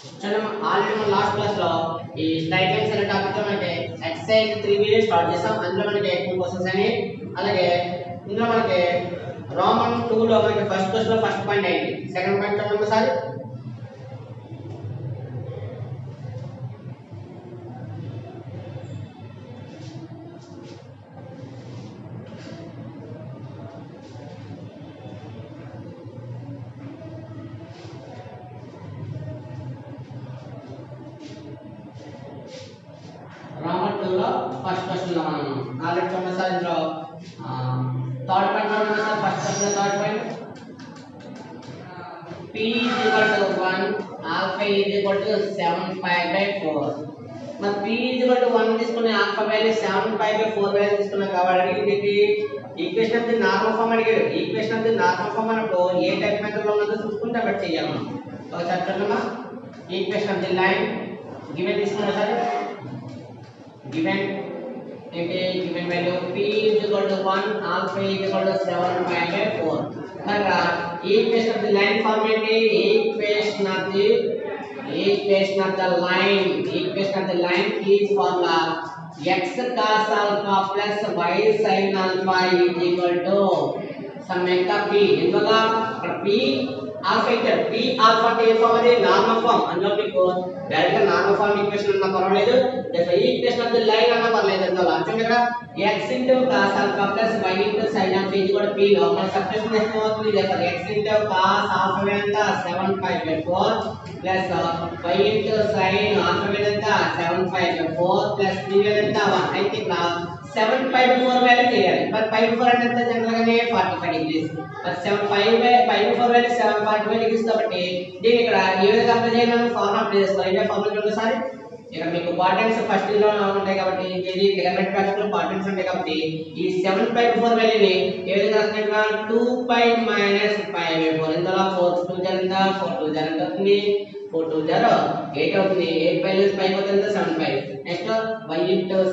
चलो ఆల్రెడీ మన last class లో ఈ స్ట్రైట్ లైన్స్ అనే టాపిక్ లో మనకి ఎక్సర్సైజ్ 3b స్టార్ట్ చేసాం. అందులో మనకి ఎక్కువ క్వశ్చన్స్ అని అలాగే ఇందులో మనకి రోమన్ 2 లో మనకి ఫస్ట్ క్వశ్చన్ లో ఫస్ట్ పాయింట్ అయింది. సెకండ్ పాయింట్ చూడండి ఒకసారి. రోమన్ 2 లో ఫస్ట్ క్వశ్చన్ లో మనం ఆల్రెడీ చూడండి సార్. ఇందులో థర్డ్ పాయింట్ చూడండి sir. First question third point p is equal to 1 alpha is equal to 7pi/4. మరి p is equal to 1 తీసుకునే ఆల్ఫా వాల్యూ 7pi/4 వాల్యూ తీసుకున్నాం కాబట్టి దీనికి equation of the normal form అడిగాడు. Equation of the normal form అన్నప్పుడు ఏ type method లో ఉన్నదో చూసుకుంటే అక్కడ చేయాలి మనం. ఒకసారి చూడమ్మా. Equation of the line given తీసుకున్నా సరే. Given given value p is equal to 1 alpha is equal to 7pi/4. Here equation of the line form ఏంటి? equation of the line is formula x cos alpha plus y sin alpha is equal to summation of p. ఎందువల్ల ఇక్కడ p alpha ఇచ్చాడు. p alpha అంటే ఏ form? అది normal form. అందులో మీకు direct గా normal form equation అన్నా పర్వాలేదు, లేదా ఈక్వేషన్ ఆఫ్ ది లైన్ అన్నా పర్లేదు. అందువల్ల అంటే ఇక్కడ x cos alpha plus y sin alpha is equal to p లో మన సబ్స్టిట్యూషన్ చేస్తే అవుతుంది. లేదా x cos alpha ఎంత 7pi/4 plus y sin alpha ఎంత 7pi/4 plus 3 ఎంత 1. అయితే ఇక్కడ 7pi/4 వాల్యూ చేయాలి. మరి pi/4 అంటే ఎంత? జనరల్ గానే 45 డిగ్రీస్. మరి 7pi/4 వాల్యూ 745 డిగ్రీస్ కాబట్టి దీని ఇక్కడ ఏ విధంగా అప్లై చేయాలి? మనం ఫార్ములా అప్లై చేసుకోవాలి. ఇదే ఫార్ములా ఒకసారి ఇక్కడ మీకు క్వాడ్రాంట్స్ ఫస్ట్ లో ఉంటాయి కాబట్టి ఇది ఎలిమెంట్ ప్రాక్టికల్ క్వాడ్రాంట్స్ ఉంటాయి కాబట్టి ఈ 7pi/4 వాల్యూని ఏ విధంగా రాస్తున్నా 2pi - pi/4. ఇందులో 4 2 ఎంత 4 2 ఎంత అవుతుంది? 4 2 8 అవుతుంది. 8 pi నుంచి pi పోతే ఎంత 7pi. Next y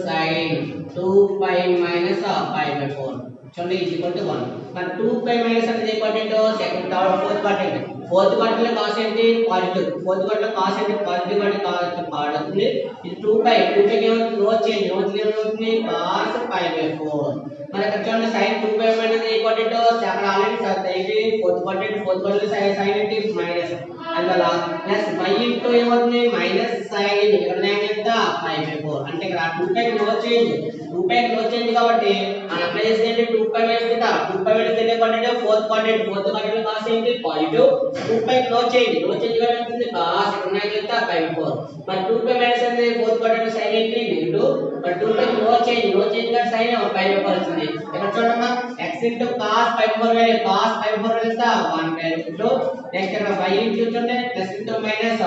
sin 2pi - pi/4 చూడండి ఈజ్ ఈక్వల్ టు 1. మరి 2pi మైనస్ అంటే important. Second third fourth quadrant. Fourth quadrant లో కాస్ ఏంటి? పాజిటివ్. ఫోర్త్ క్వాడ్రాంట్ లో కాస్ ఏంటి? పాజిటివ్ అంటే కాస్ అవుతుంది. ఇది 2pi ఏమవుతుంది? నో చేంజ్ ఏమవుతుంది? cos pi/4. మరి ఇక్కడ చూడండి sin 2pi మైనస్ ఇంపార్టెంట్. అక్కడ ఆల్రెడీ ఏంటి ఫోర్త్ క్వాడ్రాంట్ sin ఏంటి మైనస్. అందువల్ల ప్లస్ y ఇంటూ ఏమవుతుంది? మైనస్ sin ఇక్కడ ఎంత pi/4. అంటే ఇక్కడ 2pi no change. 2pi no change కాబట్టి మనం అప్లై చేసేది 2pi minus theta. 2pi minus theta అంటే ఫోర్త్ క్వాడ్రాంట్ లో కాస్ ఏంటి? పాజిటివ్. 2pi నో చేంజ్ గా ఉంటుంది cos ఇక్కడ ఎంత pi/4. మరి 2pi మైనస్ అంటే ఫోర్త్ క్వాడ్రాంట్ sin ఏంటి? నెగటివ్. మరి 2pi నో చేంజ్ గా sin pi/4 వస్తుంది. ఇక్కడ చూడమ్మా x cos pi/4 వాల్యూ ఎంత 1/2. నెక్స్ట్ ఇక్కడ y చూడండి plus into minus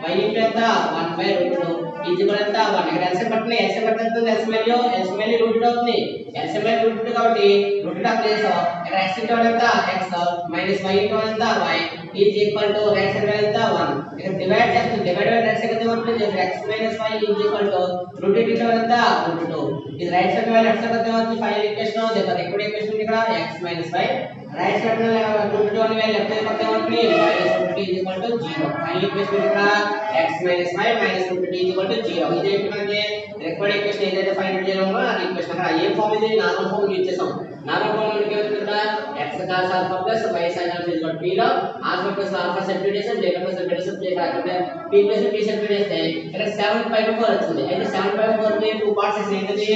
y into ఎంత 1/2 ఇది కూడా ఎంత 1. ఇక్కడ ఎల్సిఎం పట్టిన ఎల్సిఎం పట్టిన ఎల్సిఎం వాల్యూ రూట్ అవుతుంది. ఎల్సిఎం వాల్యూ రూట్ కాబట్టి రూట్ ఆఫ్ ప్లేస్ ఇక్కడ x ఇంటూ ఎంత x మైనస్ y ఇంటూ ఎంత y is equal to x value ఎంత 1. ఇక్కడ డివైడ్ చేస్తుంది. డివైడ్ బై x ఎంత అవుతుంది? x minus y is equal to root into ఎంత రూట్ 2. ఇది right side value left side ఎంత అవుతుంది? Final equation. దేర్ ఇక్కడ ఈక్వేషన్ ఇక్కడ x minus y right side root 2 అని లెఫ్ట్ సైడ్ ఎంత అవుతుంది? Minus root is equal to 0. Final equation ఇక్కడ x minus y minus root is equal to 0. ఇది ఏంటంటే రిక్వైర్డ్ ఈక్వేషన్ ఏదైతే ఫైండ్ అవుట్ చేయాలో ఆ ఈక్వేషన్ అక్కడ ఏ ఫామ్ ఇది నార్మల్ ఫామ్ యూజ్ చేసాం. నార్మల్ ఫామ్ మనకి ఏమవుతుంది? ఇక్కడ x cos alpha plus y sin alpha is equal to p లో ఆల్ఫా ప్లస్ ఆల్ఫా సబ్స్టిట్యూట్ చేస్తే బీటా ప్లస్ బీటా సబ్స్టిట్యూట్ చేస్తే p ప్లస్ p సబ్స్టిట్యూట్ చేస్తే ఇక్కడ 7pi/4 వచ్చింది. అయితే 7pi/4 ని 2 పార్ట్స్ చేసి ఏంటది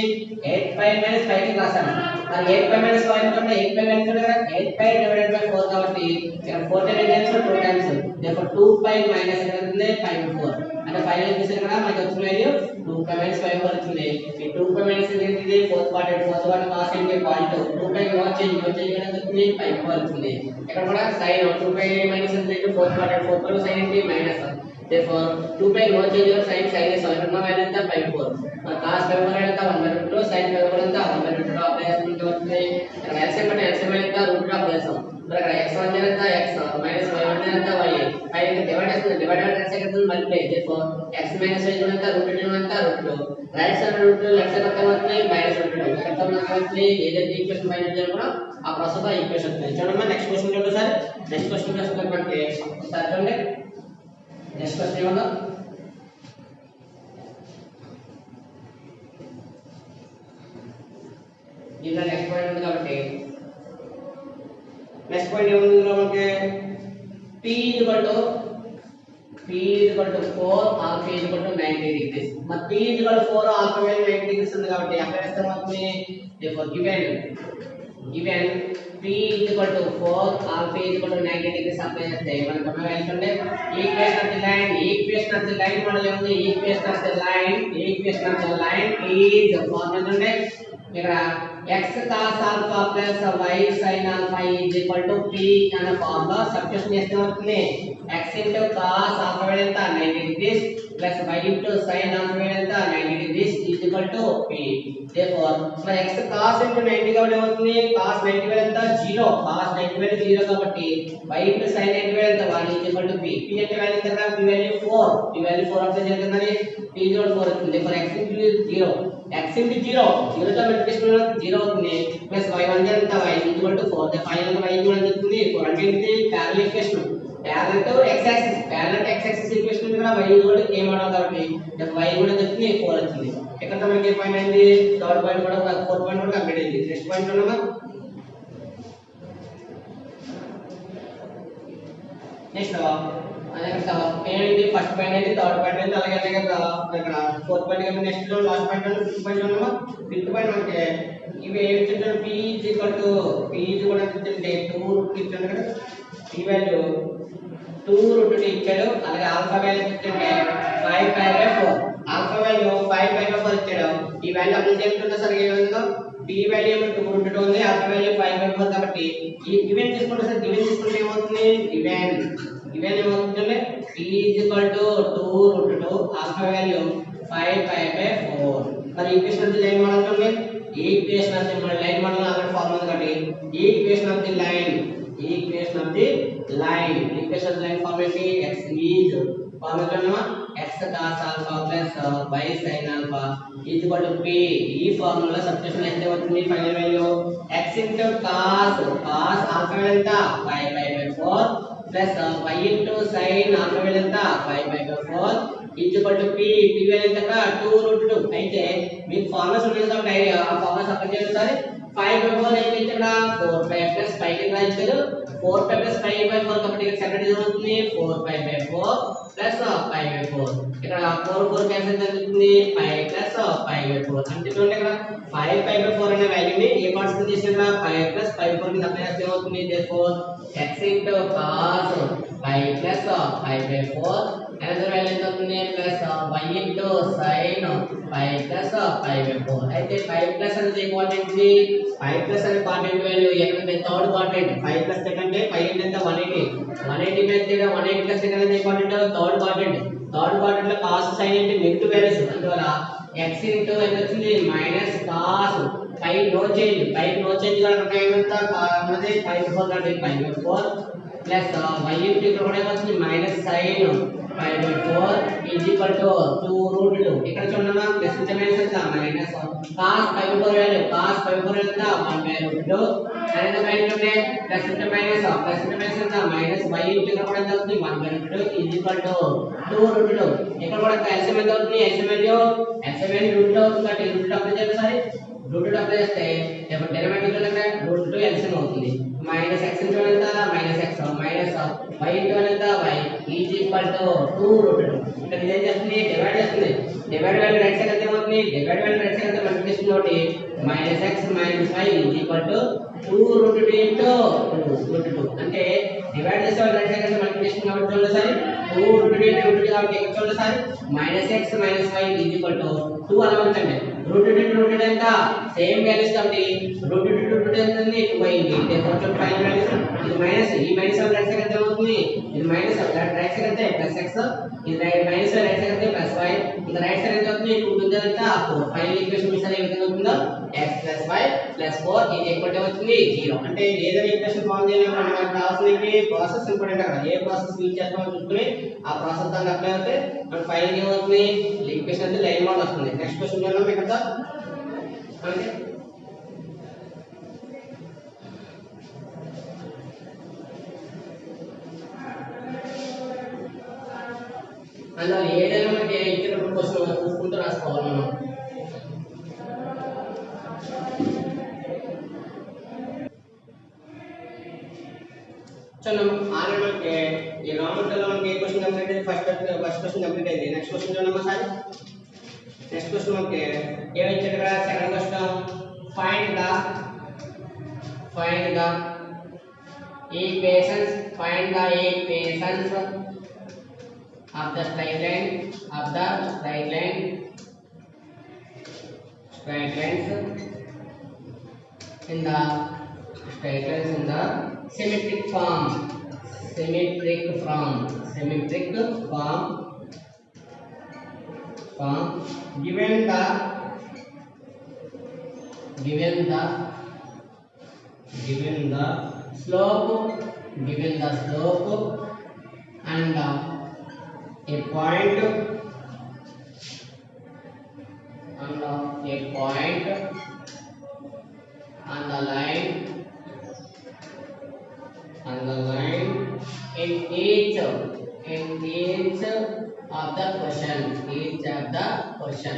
8pi - pi కి రాసాము. మరి 8pi - 5 అంటే 8pi అంటే కదా 8pi డివైడెడ్ బై 4 కాబట్టి ఇక్కడ 4 times 2 times therefore 2pi minus ఇక్కడ ఉంది pi/4 అంటే ఫైనల్ ఈక్వేషన్ ఇక్కడ మనకి వచ్చిన వాల్యూ 2pi - pi/4 వచ్చింది. ఈ 2pi మైనస్ ఏంటిది ఫోర్త్ క్వాడ్రాంట్ కాస్ ఏంటి పాజిటివ్. 2pi నో చేంజ్ ఇక్కడ వచ్చింది pi/4 వచ్చింది. ఇక్కడ కూడా sin 2pi మైనస్ అంటే ఫోర్త్ క్వాడ్రాంట్ sin ఏంటి minus. therefore 2pi no change sin is ఇక్కడ వాల్యూ ఎంత pi/4. మరి cos pi/4 ఎంత 1/2 sin pi/4 ఎంత 1/2 అప్లై చేసుకుంటే వస్తుంది. ఇక్కడ ఎల్సిఎం అంటే ఎల్సిఎం ఎంత రూట్ ఆఫ్ చేస్తాం. మరి ఇక్కడ x1 ఎంత x మైనస్ y1 ఎంత y పై డివైడ్ చేస్తుంది. డివైడ్ బై x ఎంత multiply. therefore x minus y ఎంత రూట్ 2 ఎంత root 2. Right side root left side ఎంత అవుతుంది? Minus root 2. ఇక్కడ మనకు అవుతుంది ఏదైతే ఈక్వేషన్ ఫైండ్ అవుట్ చేయాలో ఆ ప్రాసెస్ ఆ ఈక్వేషన్ వస్తుంది. చూడండి నెక్స్ట్ క్వశ్చన్ చూడండి సార్. నెక్స్ట్ క్వశ్చన్ చూసుకుంటే మనకి ఒకసారి చూడండి. నెక్స్ట్ క్వశ్చన్ ఏమన్నా దీనిలో నెక్స్ట్ పాయింట్ ఉంది కాబట్టి నెక్స్ట్ పాయింట్ ఏముంది ఇందులో మనకి p equal to 4 alpha equal to 90 degrees మరి p equal to 4 alpha value 90 degrees ఉంది కాబట్టి అక్కడ వేస్తే మనకి therefore given p equal to 4 alpha equal to 90 degrees apply చేస్తే మనకి మన వాల్యూ ఉంటే equation of the line model ఉంది equation of the line is formula ఉంటే ఇక్కడ x cos alpha plus y sin alpha is equal to p అనే formula substitution చేస్తే అవుతుంది x into cos alpha value ఎంత 90 degrees plus y into sin alpha value ఎంత 90 degrees is equal to p therefore మరి x cos into 90 కాబట్టి ఏమవుతుంది cos 90 value ఎంత 0 cos 90 value 0 కాబట్టి y into sin 90 వాల్యూ ఎంత 1 is equal to p p అంటే value ఎంత p వాల్యూ 4 అప్లై చేద్దామని p 4 వస్తుంది therefore x into 0 x into 0 0 తో మల్టిప్లికేషన్ 0 అవుతుంది ప్లస్ y1 ఎంత y equal to 4 the final y equal ఎంత అవుతుంది 4 అంటే ఇది parallel equation parallel to x axis equation ఇక్కడ y equal to a model కాబట్టి y కూడా వస్తుంది 4 వచ్చింది ఇక్కడ మనకి ఏ పాయింట్ అయింది థర్డ్ పాయింట్ కూడా 4 పాయింట్ కూడా కంప్లీట్ అయింది నెక్స్ట్ పాయింట్ ఉన్నమా నెక్స్ట్ అదే కదా ఏంటి ఫస్ట్ పాయింట్ అయితే థర్డ్ పాయింట్ అయితే అలాగే ఇక్కడ ఫోర్త్ పాయింట్ అయితే నెక్స్ట్ లో లాస్ట్ పాయింట్ అంటే ఫిఫ్త్ పాయింట్ ఉన్నమా ఫిఫ్త్ పాయింట్ అంటే ఇవి ఏమి ఇచ్చారు p కూడా ఇచ్చింటే 2 రూట్ ఇచ్చాడు కదా p వాల్యూ 2 రూట్ ఇచ్చాడు అలాగే ఆల్ఫా వాల్యూ ఇచ్చింటే 5/4 ఆల్ఫా వాల్యూ 5/4 ఇచ్చాడు ఈ వాల్యూ అప్లై చేస్తుంటే సరిగ్గా ఏమైందో p వాల్యూ 2 రూట్ ఉంది ఆల్ఫా వాల్యూ 5/4 కాబట్టి ఈ గివెన్ తీసుకుంటే సార్ గివెన్ తీసుకుంటే ఏమవుతుంది గివెన్ ఏమవుతుందంటే p 2 రూట్ 2 ఆల్ఫా వాల్యూ 5/4 మరి equation of the line model చూడండి equation of the line model already formula ఉంది కాబట్టి equation of the line formula x is formula చూడమా x cos alpha plus y sin alpha is equal to p ఈ formula substitution అయితే అవుతుంది final value x into cos alpha ఎంత 5/4 plus y into sin alpha value ఎంత 5/4 is equal to p value ఎంత 2 root 2 అయితే మీకు formulas ఉన్నాయి కాబట్టి ఆ ఫార్ములాస్ అప్లై చేస్తారు 5/4 అయితే ఇక్కడ 4/5 plus 5 కి రాయించారు 4/5 plus 5/4 కాబట్టి ఇక్కడ సెపరేట్ అవుతుంది 4/4 plus 5/4 ఇక్కడ 4 క్యాన్సిల్ అవుతుంది 5 plus 5/4 అంటే చూడండి ఇక్కడ 5/4 అనే వాల్యూని ఏ పార్ట్స్ కి చేసినా 5 plus 5/4 కి అప్లై చేస్తే అవుతుంది therefore x into cos 5 plus 5/4 another value ఎంత అవుతుంది plus y into sin 5 plus 5/4 అయితే 5 ప్లస్ అనేది ఇంపార్టెంట్ ఇది 5 ప్లస్ అనే ఇంపార్టెంట్ వాల్యూ ఎక్కడ థర్డ్ క్వాడ్రంట్ 5 ప్లస్ అంటే 5 ఎంత 180 మీద 180 ప్లస్ అనేది ఇంపార్టెంట్ థర్డ్ క్వాడ్రంట్ లో cos sin అంటే నెగటివ్ వాల్యూస్ అందువల్ల x into ఎంత వచ్చింది మైనస్ cos 5 నో చేంజ్ కాబట్టి ఏమంతా అన్నది 5/4 అంటే 5/4 ప్లస్ y into ఇక్కడ కూడా ఏమొస్తుంది minus sin 5/4 is equal to 2 root 2 ఇక్కడ చూడండి ప్లస్ ఇంట మైనస్ ఎంత మైనస్ cos 5/4 వాల్యూ ఎంత 1/2 అనేది వాల్యూ ఉంటే ప్లస్ ఇంట మైనస్ ఎంత మైనస్ y into ఇక్కడ కూడా ఎంత అవుతుంది 1/2 is equal to 2 root 2 ఇక్కడ కూడా ఎల్సిఎం ఎంత అవుతుంది ఎల్సిఎం వాల్యూ రూట్ అవుతుంది కాబట్టి రూట్ అప్లై చేయాలి రూట్ అప్లై చేస్తే డెరివేటివ్ అంటే రూట్ 2 ఎల్సిఎం అవుతుంది మైనస్ x into ఎంత minus x minus y into ఎంత y is equal to 2 root 2 ఇక్కడ ఇదేం చేస్తుంది డివైడ్ వాల్యూ రైట్ సైడ్ ఎంత అవుతుంది మల్టిప్లికేషన్ తోటి minus x minus y is equal to 2 root 2 into root 2 అంటే డివైడ్ చేసే రైట్ సైడ్ అంటే మల్టిప్లికేషన్ కాబట్టి చూడండి సార్ 2 రూట్ 2 into రూట్ 2 కాబట్టి ఇక్కడ చూడండి sir minus x minus y is equal to 2 అలా ఉంచండి రూట్ 2 into రూట్ 2 ఎంత సేమ్ వాల్యూస్ కాబట్టి రూట్ 2 into రూట్ 2 ఎంత ఉంది 2 అయింది therefore ఫైనల్ వాల్యూస్ ఇది మైనస్ ఈ మైనస్ రైట్ సైడ్ ఎంత అవుతుంది ఇది మైనస్ రైట్ సైడ్ అయితే ప్లస్ x ఇది మైనస్ రైట్ సైడ్ అయితే ప్లస్ y ఇది రైట్ సైడ్ ఎంత అవుతుంది 2 2 ఎంత 4 ఫైనల్ ఈక్వేషన్ మిస్ ఏ విధంగా ఉంటుందో x + y + 4 ఇది ఈక్వల్ టు అవుతుంది 0 అంటే ఏదైనా ఈక్వేషన్ ఫార్మ్ చేయాలంటే మనకు కావాల్సింది ప్రాసెస్ ఇంపార్టెంట్ అక్కడ ఏ ప్రాసెస్ యూజ్ చేస్తామో చూసుకొని ఆ ప్రాసెస్ దాన్ని అప్లై అయితే మన ఫైనల్ ఏమవుతుంది ఈక్వేషన్ అంటే లైన్ మోడల్ వస్తుంది నెక్స్ట్ క్వశ్చన్ చేద్దాం ఇక్కడ ఓకే అందులో ఏదైనా మనకి ఇచ్చినప్పుడు క్వశ్చన్ చూసుకుంటూ రాసుకోవాలి మనం. चलो आगे మనకి ఈ రామటలో మనకి ఏ క్వశ్చన్ కంప్లీట్ అయ్యింది ఫస్ట్ క్వశ్చన్ కంప్లీట్ అయింది నెక్స్ట్ క్వశ్చన్ చూడండి సార్ నెక్స్ట్ క్వశ్చన్ మనకి ఏమి ఇచ్చాడు ఇక్కడ second question find the equations of the straight lines in the symmetric form given the slope and a point on the line in each of the question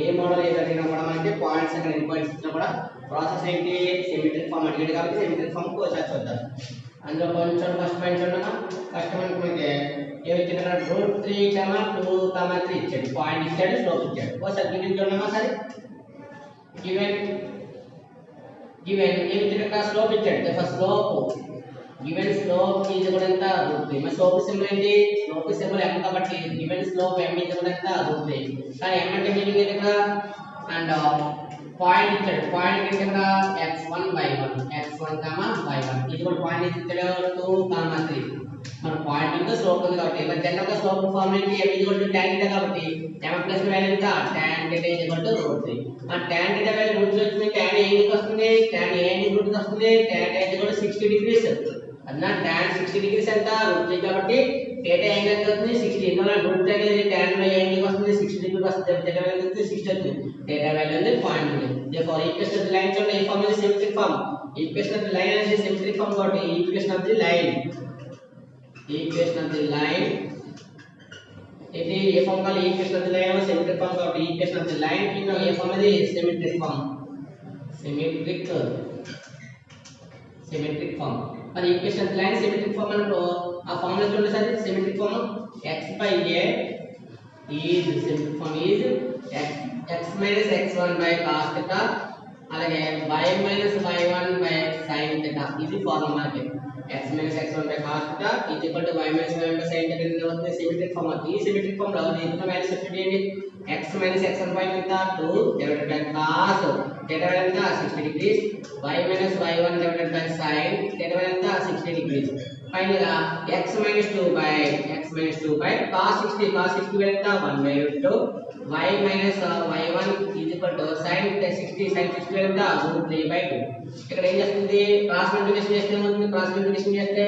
A model ఏది అడిగినా కూడా మనకి points అక్కడ ఎన్ని పాయింట్స్ ఇచ్చినా కూడా process ఏంటి symmetric form అడిగాడు కాబట్టి సిమెట్రిక్ ఫామ్ ఒకసారి చూద్దాం. అందులో కొంచెం ఫస్ట్ పాయింట్ చూడమా ఫస్ట్ పాయింట్ మనకి ఏమి ఇచ్చాడు √3, 2, 3 ఇచ్చాడు పాయింట్ ఇచ్చాడు స్లోప్ ఇచ్చాడు ఒకసారి గివెన్ చూడమా సరే గివెన్ ఏమి ఇచ్చాడు స్లోప్ ఇచ్చాడు first slope given slope is కూడా ఎంత √3 మరి స్లోప్ సింబల్ ఏంటి స్లోప్ సింబల్ m కాబట్టి గివెన్ స్లోప్ m ఈజ్ కూడా ఎంత √3 కానీ m అంటే మీనింగ్ ఏంటి ఇక్కడ అండ్ పాయింట్ ఇచ్చాడు పాయింట్ ఏంటి ఇక్కడ x1 y1 ఇది కూడా పాయింట్ ఇచ్చాడు 2, 3 మన పాయింట్ ఉంది స్లోప్ ఉంది కాబట్టి మరి జనరల్ గా స్లోప్ ఫార్మ్ ఏంటి m tan θ కాబట్టి m ప్లస్ వాల్యూ ఎంత tan θ √3 ఆ tan θ వాల్యూ √3 వచ్చింది tan ఏ ఎందుకు వస్తుంది tan ఏ ఎందుకు వస్తుంది tan θ 60 డిగ్రీస్ అన్న tan 60 డిగ్రీస్ ఎంత √3 కాబట్టి θ యాంగిల్ ఎంత అవుతుంది 60 ఇందులో √3 అనేది tan లో ఏ యాంగిల్ వస్తుంది 60 డిగ్రీ వస్తుంది θ వాల్యూ ఎంత 60 అవుతుంది θ వాల్యూ అనేది పాయింట్ ఉంది therefore equation of the line చూడండి ఈ ఫార్మ్ అనేది symmetric form equation of the line అనేది సిమెట్రిక్ ఫార్మ్ కాబట్టి equation of the line ఇది ఏ ఫార్మ్ కావాలి equation of the line అనేది సిమెట్రిక్ ఫార్మ్ కాబట్టి equation of the line కింద ఏ ఫార్మ్ అనేది సిమెట్రిక్ ఫార్మ్ మరి equation of line symmetric form అంటే ఆ ఫార్ములా చూడండి sir symmetric form x/a is symmetric form is x - x1 cos θ అలాగే y - y1 sin θ ఇది ఫార్ములా మనకి x - x1 cos θ y - y1 sin θ అనేది అవుతుంది సిమెట్రిక్ ఫార్మ్ ఈ సిమెట్రిక్ ఫార్మ్ లో దీంట్లో వాల్యూ సబ్స్టిట్యూట్ చేయండి x - x1 ఎంత 2 divided by cos θ ఎంత 60 degrees y - y1 divided by sin θ ఎంత 60 degrees ఫైనల్ గా x - 2 cos 60 ఎంత 1/2 y - y1 sin 60 ఎంత √3/2 ఇక్కడ ఏం చేస్తుంది క్రాస్ మల్టిప్లికేషన్ చేస్తే ఏమవుతుంది క్రాస్ మల్టిప్లికేషన్ చేస్తే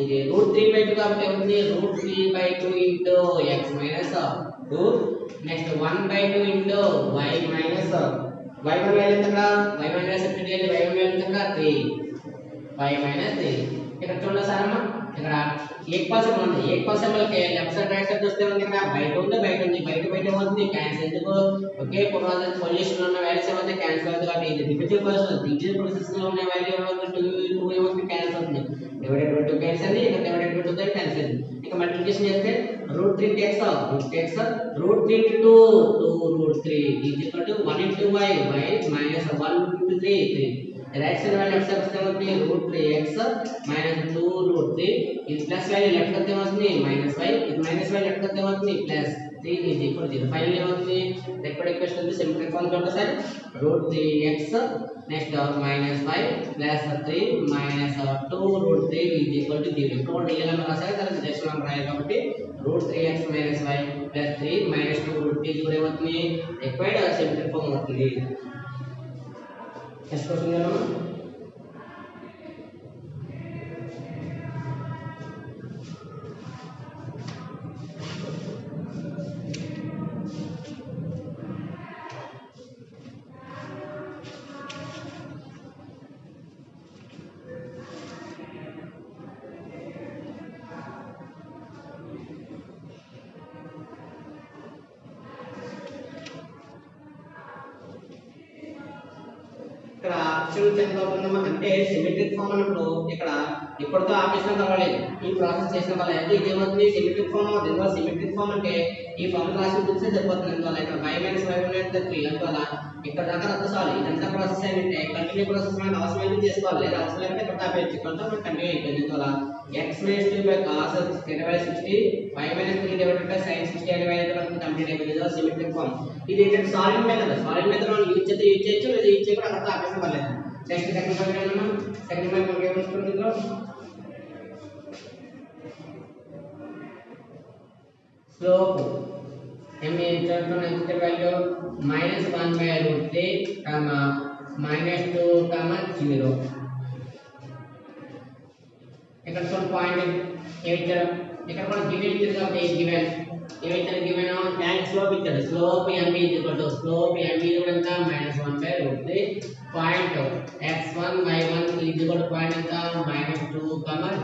ఇది √3/2 కాబట్టి ఏమవుతుంది √3/2 into x minus 2 next 1/2 into y minus y1 value ఎంత ఇక్కడ y1 వాల్యూ సబ్స్టిట్యూట్ చేయండి y1 వాల్యూ ఎంత 3 y minus 3 ఇక్కడ చూడండి సార్ అమ్మ ఇక్కడ ఈక్వల్ సింబల్ ఉంది ఈక్వల్ సింబల్ కి లెఫ్ట్ సైడ్ రైట్ సైడ్ చూస్తే ఉంది ఇక్కడ బయట ఉంది బయట ఏమవుతుంది క్యాన్సిల్ ఎందుకు ఒకే పొజిషన్ లో ఉన్న వాల్యూస్ ఏమవుతుంది క్యాన్సిల్ అవుతుంది కాబట్టి ఇది డివిజిబుల్ ప్రాసెస్ లో ఉన్న వాల్యూ ఏమవుతుంది 2 ఏమవుతుంది క్యాన్సిల్ అవుతుంది డివైడెడ్ బై 2 క్యాన్సిల్ అయ్యి ఇక్కడ డివైడెడ్ బై 2 క్యాన్సిల్ అయ్యింది ఇక మల్టిప్లికేషన్ చేస్తే √3 √3 into 2 √3 is equal to 1 into y minus 1 into 3 right side value left side వస్తే √3x minus 2 √3 ఇది ప్లస్ వాల్యూ లెఫ్ట్ వస్తే ఏమవుతుంది మైనస్ y ఇది మైనస్ వాల్యూ లెఫ్ట్ వస్తే ఏమవుతుంది plus 3 is equal to 0 final ఏమవుతుంది రిక్వైర్డ్ ఈక్వేషన్ ఉంది సింప్లిఫై ఫార్మ్ చూడండి sir √3x next minus y plus 3 minus 2 √3 is equal to 0 ఇక్కడ రియల్ నెంబర్ రాసారు తర్వాత డెసిమల్ నెంబర్ రాయాలి కాబట్టి √3x minus y plus 3 minus 2 √3 కూడా ఏమవుతుంది రిక్వైర్డ్ సింప్లిఫై ఫార్మ్ అవుతుంది నెక్స్ట్ క్వశ్చన్ చూద్దాం ఆప్షన్ ఎంత అవుతుందమ్మా అంటే సిమెట్రిక్ ఫామ్ అన్నప్పుడు ఇక్కడ ఇప్పటితో ఆపేసినా పర్వాలేదు, ఈ ప్రాసెస్ చేసిన పర్వాలేదు. ఇది ఏమవుతుంది సిమెట్రిక్ ఫామ్ అవుతుంది. ఎందువల్ల సిమెట్రిక్ ఫామ్ అంటే ఈ ఫామ్ రాసి చూస్తే సరిపోతుంది. అందువల్ల ఇక్కడ y మైనస్ y అనేది 3 అందువల్ల ఇక్కడ దాకా రద్దు చాలు. ఇదంతా ప్రాసెస్ ఏంటంటే కంటిన్యూ ప్రాసెస్ మనకు అవసరమైతే చేసుకోవాలి, లేదా అవసరం లేకపోతే ఇక్కడ ఆపేయచ్చు. ఇక్కడ మనకు కంటిన్యూ అయిపోయింది. అందువల్ల x minus 2 by cos 60 y minus 3 divided by sin 60 అనే వాల్యూ మనకు కంప్లీట్ అయిపోయింది. ఇది సిమెట్రిక్ ఫామ్. ఇది ఏంటంటే సాల్వింగ్ మెథడ్. సాల్వింగ్ మెథడ్ మనం యూజ్ చేస్తే యూజ్ చేయొచ్చు, లేదా యూజ్ చేయకుండా అక్కడ ఆపేసిన పర్లేదు. నెక్స్ట్ సెకండ్ పాయింట్ ఏంటన్నా, సెకండ్ పాయింట్ మనకి ఏమొస్తుంది ఇందులో స్లోప్ m ఎంత వాల్యూ -1/√3 -2, 0. ఇక్కడ చూడండి పాయింట్ ఏమిచ్చారు, ఇక్కడ కూడా గివెన్ ఇచ్చారు కాబట్టి గివెన్ ఏమైతే గివెన్ ట్యాంక్ స్లోప్ ఇచ్చాడు. స్లోప్ m స్లోప్ m ఎంత -1/√3 పాయింట్ x1 y1 పాయింట్ ఎంత -2,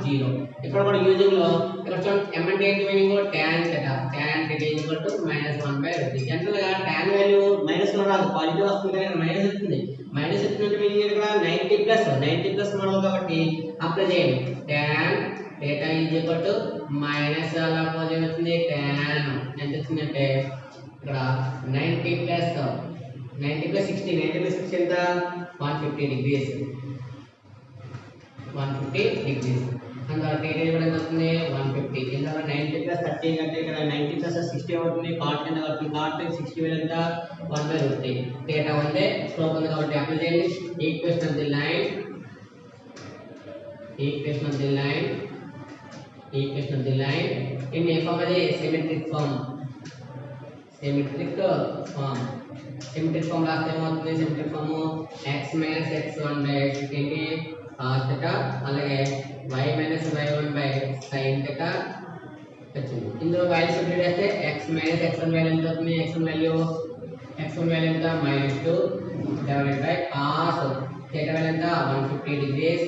0. ఇక్కడ కూడా యూజింగ్ లో ఇక్కడ చూడండి m అంటే ఏంటి మీనింగ్ tan -1/√3. జనరల్ గా tan వాల్యూ మైనస్ లో రాదు, పాజిటివ్ వస్తుంది కానీ మైనస్ వస్తుంది. మైనస్ వచ్చినట్టు మీనింగ్ ఇక్కడ 90+ మోడల్ కాబట్టి అప్లై చేయండి. tan theta మైనస్ అలా పాజిటివ్ వచ్చింది. tan ఎంత వచ్చిందంటే ఇక్కడ 90+60 ఎంత 150 degrees. అందువల్ల theta కూడా ఎంత వస్తుంది 150. ఇందులో 90+30 అంటే ఇక్కడ 90+60 అవుతుంది. cot కింద కాబట్టి cot 60 వాల్యూ ఎంత 1/√3. theta ఉందే స్లోప్ ఉంది కాబట్టి అప్లై చేయండి. Equation of the line in a form is symmetric form. Symmetric form రాస్తే ఏమవుతుంది symmetric form x minus x1 by cos theta అలాగే y minus y1 by sin theta వచ్చింది. ఇందులో వాల్యూస్ సబ్స్టిట్యూట్ చేస్తే x minus x1 వాల్యూ ఎంత అవుతుంది, x1 value ఎంత -2 divided by cos theta value ఎంత 150 degrees.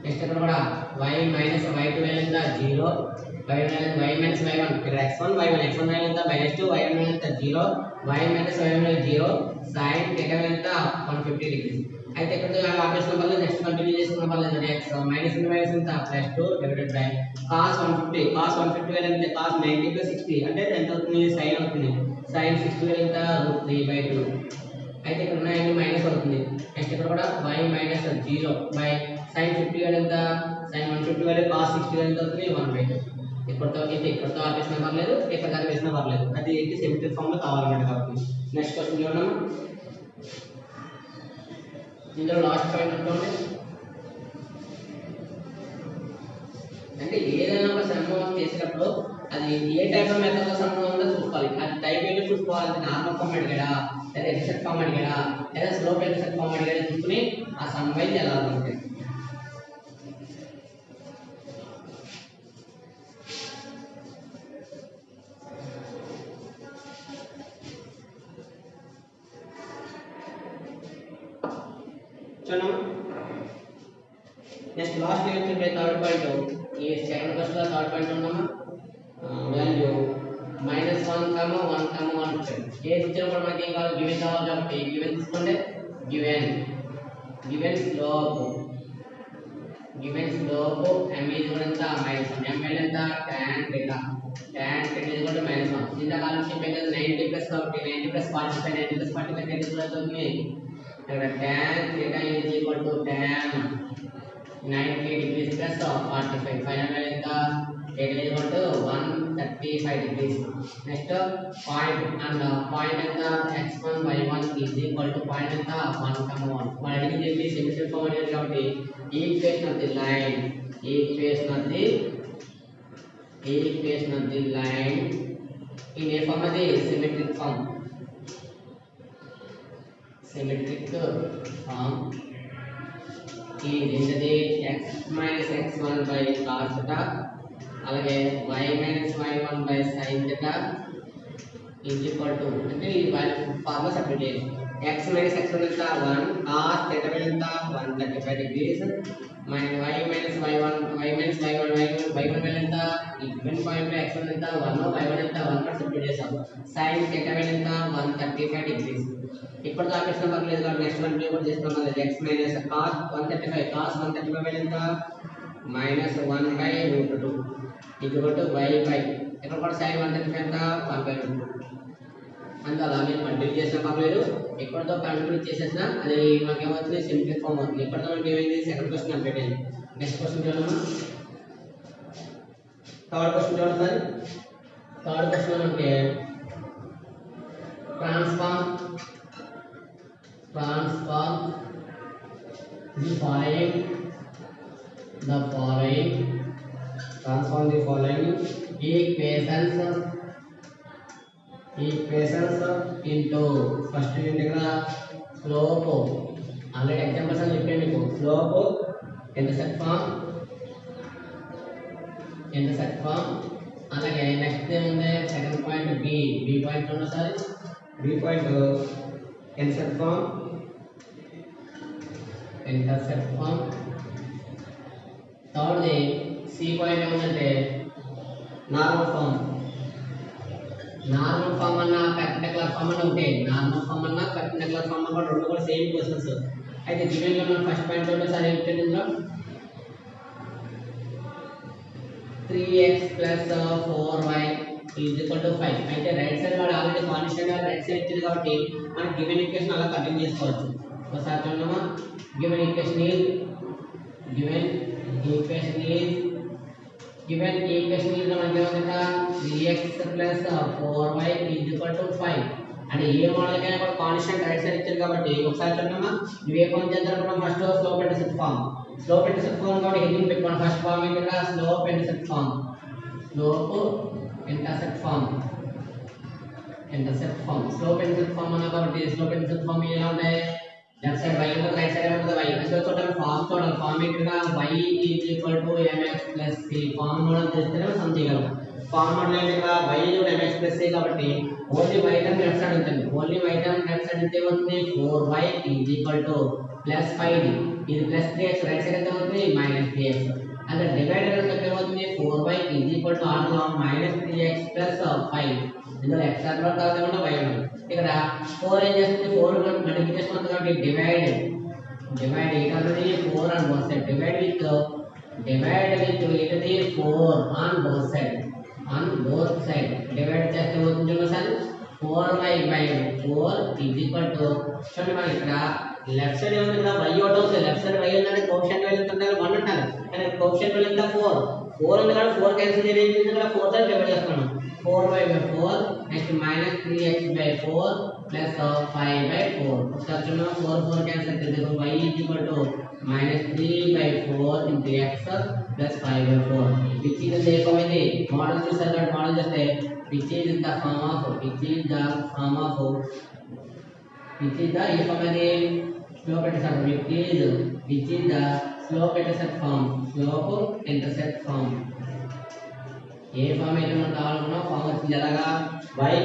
నెక్స్ట్ ఇక్కడ కూడా y minus y2 వాల్యూ ఎంత 0, y minus y1 ఇక్కడ x1 y1 వాల్యూ ఎంత -2, y1 వాల్యూ ఎంత 0, y minus y1 value 0, sin theta value ఎంత 150 degrees. అయితే ఇక్కడ ఆపేసిన వల్ల నెక్స్ట్ కంటిన్యూ చేసుకున్న వల్ల x మైనస్ ఎంత +2 డివైడెడ్ బై cos 150 వాల్యూ ఎంత cos 90+60 అంటే ఎంత అవుతుంది sin అవుతుంది. sin 60 వాల్యూ ఎంత √3/2. అయితే ఇక్కడ ఉన్న అన్ని మైనస్ అవుతుంది. నెక్స్ట్ ఇక్కడ కూడా y minus 0 by sin 50 value ఎంత sin 150 వాల్యూ cos 60 వాల్యూ ఎంత అవుతుంది 1/2. ఇక్కడతో ఆపేసిన పర్లేదు, ఇక్కడ దాకా వేసిన పర్లేదు. అది ఏంటి సిమెట్రిక్ ఫామ్ లో కావాలన్నమాట. కాబట్టి నెక్స్ట్ క్వశ్చన్ చూడండి. ఇందులో లాస్ట్ పాయింట్ ఉంటుంది అంటే ఏదైనా ఒక సంబంధం చేసినప్పుడు అది ఏ టైప్ ఆఫ్ మెథడ్ లో సంబంధం ఉందో చూసుకోవాలి. అది టైప్ ఏంటో చూసుకోవాలి. నార్మల్ ఫామ్ అడిగాడా, లేదా ఎక్సెట్ ఫామ్ అడిగాడా, లేదా స్లోప్ ఎక్సెట్ ఫామ్ అడిగాడా చూసుకుని ఆ సంబంధం ఎలా ఉంటుంది. నెక్స్ట్ లాస్ట్ ఏంటంటే థర్డ్ పాయింట్, ఈ సెకండ్ క్వశ్చన్ లో థర్డ్ పాయింట్ ఉన్నామా వాల్యూ -1, 1, 1 ఏది ఇచ్చినప్పుడు మనకి ఏం కావాలి గివెన్ కావాలి కాబట్టి గివెన్ తీసుకోండి. గివెన్ స్లోప్ m is ఎంత -1, m వాల్యూ ఎంత tan theta is -1. ఇంతకాలం చెప్పాను కదా 90+ కాబట్టి 90+45 90+45 అవుతుంది. ఇక్కడ tan theta is equal to tan 90 degrees plus 45. Final value ఎంత theta is equal to 135 degrees. Next point and point ఎంత x1 y1 is equal to point ఎంత 1, 1. మనం అడిగింది ఏంటి సిమెట్రిక్ ఫామ్ అడిగారు కాబట్టి equation of the line in a form అది symmetric form ఈ ఏంటది x minus x1 by cos theta అలాగే y minus y1 by sin theta is equal to అంటే ఈ వాల్యూ ఫార్ములా సబ్స్టిట్యూట్ చేయండి. x minus x1 ఎంత 1 cos theta value ఎంత 135 degrees minus y minus y1 y minus y1 y1 value ఎంత ఈ given point లో x1 ఎంత 1 y1 ఎంత 1 గా సబ్స్టిట్యూట్ చేసాం sin theta value ఎంత 135 degrees ఇప్పుడు ఆపేసిన పర్లేదు కాబట్టి నెక్స్ట్ వన్ కూడా చేస్తున్నాం కదా x minus cos 135 cos 135 value ఎంత -1/√2 ఈక్వల్ టు y బై ఇక్కడ కూడా sin 135 ఎంత 1/√2 అంత అలాగే మల్టిప్లై చేసిన పర్లేదు ఇక్కడతో కంటిన్యూ చేసేసిన అది మనకి ఏమవుతుంది సింప్లిఫై ఫామ్ అవుతుంది ఇక్కడతో మనకి ఏమైంది సెకండ్ క్వశ్చన్ కంప్లీట్ అయింది నెక్స్ట్ క్వశ్చన్ చూడమ్మా థర్డ్ క్వశ్చన్ చూడండి సార్ థర్డ్ క్వశ్చన్ అంటే transform the following transform the following equations into first integral slope already examples అని చెప్పాను మీకు slope intercept form అలాగే నెక్స్ట్ ఏముంది సెకండ్ పాయింట్ b పాయింట్ ఉన్న sir b point intercept form third the c point ఏముందంటే normal form అన్న perpendicular form అన్న ఉంటే నార్మల్ ఫామ్ అన్న పర్పెండిక్యులర్ ఫామ్ అన్న రెండు కూడా సేమ్ క్వశ్చన్స్ అయితే గివెన్ లో మనం ఫస్ట్ పాయింట్ చూడండి సార్ ఏం ఇచ్చాడు ఇందులో 3x + 4y = 5 అయితే రైట్ సైడ్ వాడు ఆల్రెడీ కాన్స్టెంట్ గా రైట్ సైడ్ ఇచ్చింది కాబట్టి మనం గివెన్ ఈక్వేషన్ అలా కంటిన్యూ చేసుకోవచ్చు ఒకసారి చూడమ్మా గివెన్ ఈక్వేషన్ లో మనకి ఏమవుతుందా 3x + 4y = 5 అంటే ఏ మోడల్ కైనా కూడా కాన్స్టెంట్ రైట్ సైడ్ ఇచ్చారు కాబట్టి ఒకసారి చూడమ్మా నువ్వు ఏ ఫామ్ చేద్దాం ఫస్ట్ స్లోప్ ఇంటర్సెప్ట్ ఫామ్ కాబట్టి హెడ్డింగ్ పెట్టుకోండి ఫస్ట్ ఫామ్ ఏంటంటే స్లోప్ ఇంటర్సెప్ట్ ఫామ్ అన్న కాబట్టి స్లోప్ ఇంటర్సెప్ట్ ఫామ్ ఎలా ఉంటాయి లెఫ్ట్ సైడ్ y ఉంటుంది రైట్ సైడ్ ఉంటుంది y అంటే చూడండి ఫామ్ ఏంటంటే y = mx + c form model తెలిస్తేనే మనం చేయగలం ఫామ్ మోడల్ ఏంటి ఇక్కడ y = mx + c కాబట్టి only y term left side ఉంటుంది అంటే ఏమవుతుంది 4y = +5 ఇది +3x రైట్ సైడ్ ఎంత అవుతుంది -3x అంటే డివైడర్ అంటే ఏమవుతుంది 4y -3x + 5 ఇందులో x లో కాకుండా y ఉంది ఇక్కడ 4 ఏం చేస్తుంది 4 మల్టిప్లికేషన్ అవుతుంది కాబట్టి డివైడ్ ఏంటంటే 4 on both side divide with ఏంటంటే 4 ఆన్ బోత్ సైడ్ డివైడ్ చేస్తే అవుతుంది చూడండి సార్ 4y/4 చూడండి మనం ఇక్కడ లెఫ్ట్ సైడ్ ఏముంది ఇక్కడ y అవుట్ అవుతుంది లెఫ్ట్ సైడ్ y ఉందంటే కోఎఫిషియంట్ వాల్యూ ఎంత ఉండాలి 1 ఉండాలి కానీ కోఎఫిషియంట్ వాల్యూ ఎంత 4 ఉంది కాబట్టి 4 క్యాన్సిల్ చేయండి ఇక్కడ 4 తో డివైడ్ చేస్తున్నాం 4y/4 నెక్స్ట్ -3x/4 +5/4 ఒకసారి చూడండి 4 క్యాన్సిల్ చేస్తే y -3/4 × x +5/4 which is the ఏకమైంది మోడల్ చూసారు మోడల్ చేస్తే which is the form of which is the ఏకమైంది slope intercept which is the slope intercept form ఏ ఫామ్ అయితే మనం కావాలనుకున్నా ఫామ్ వచ్చింది ఎలాగా y m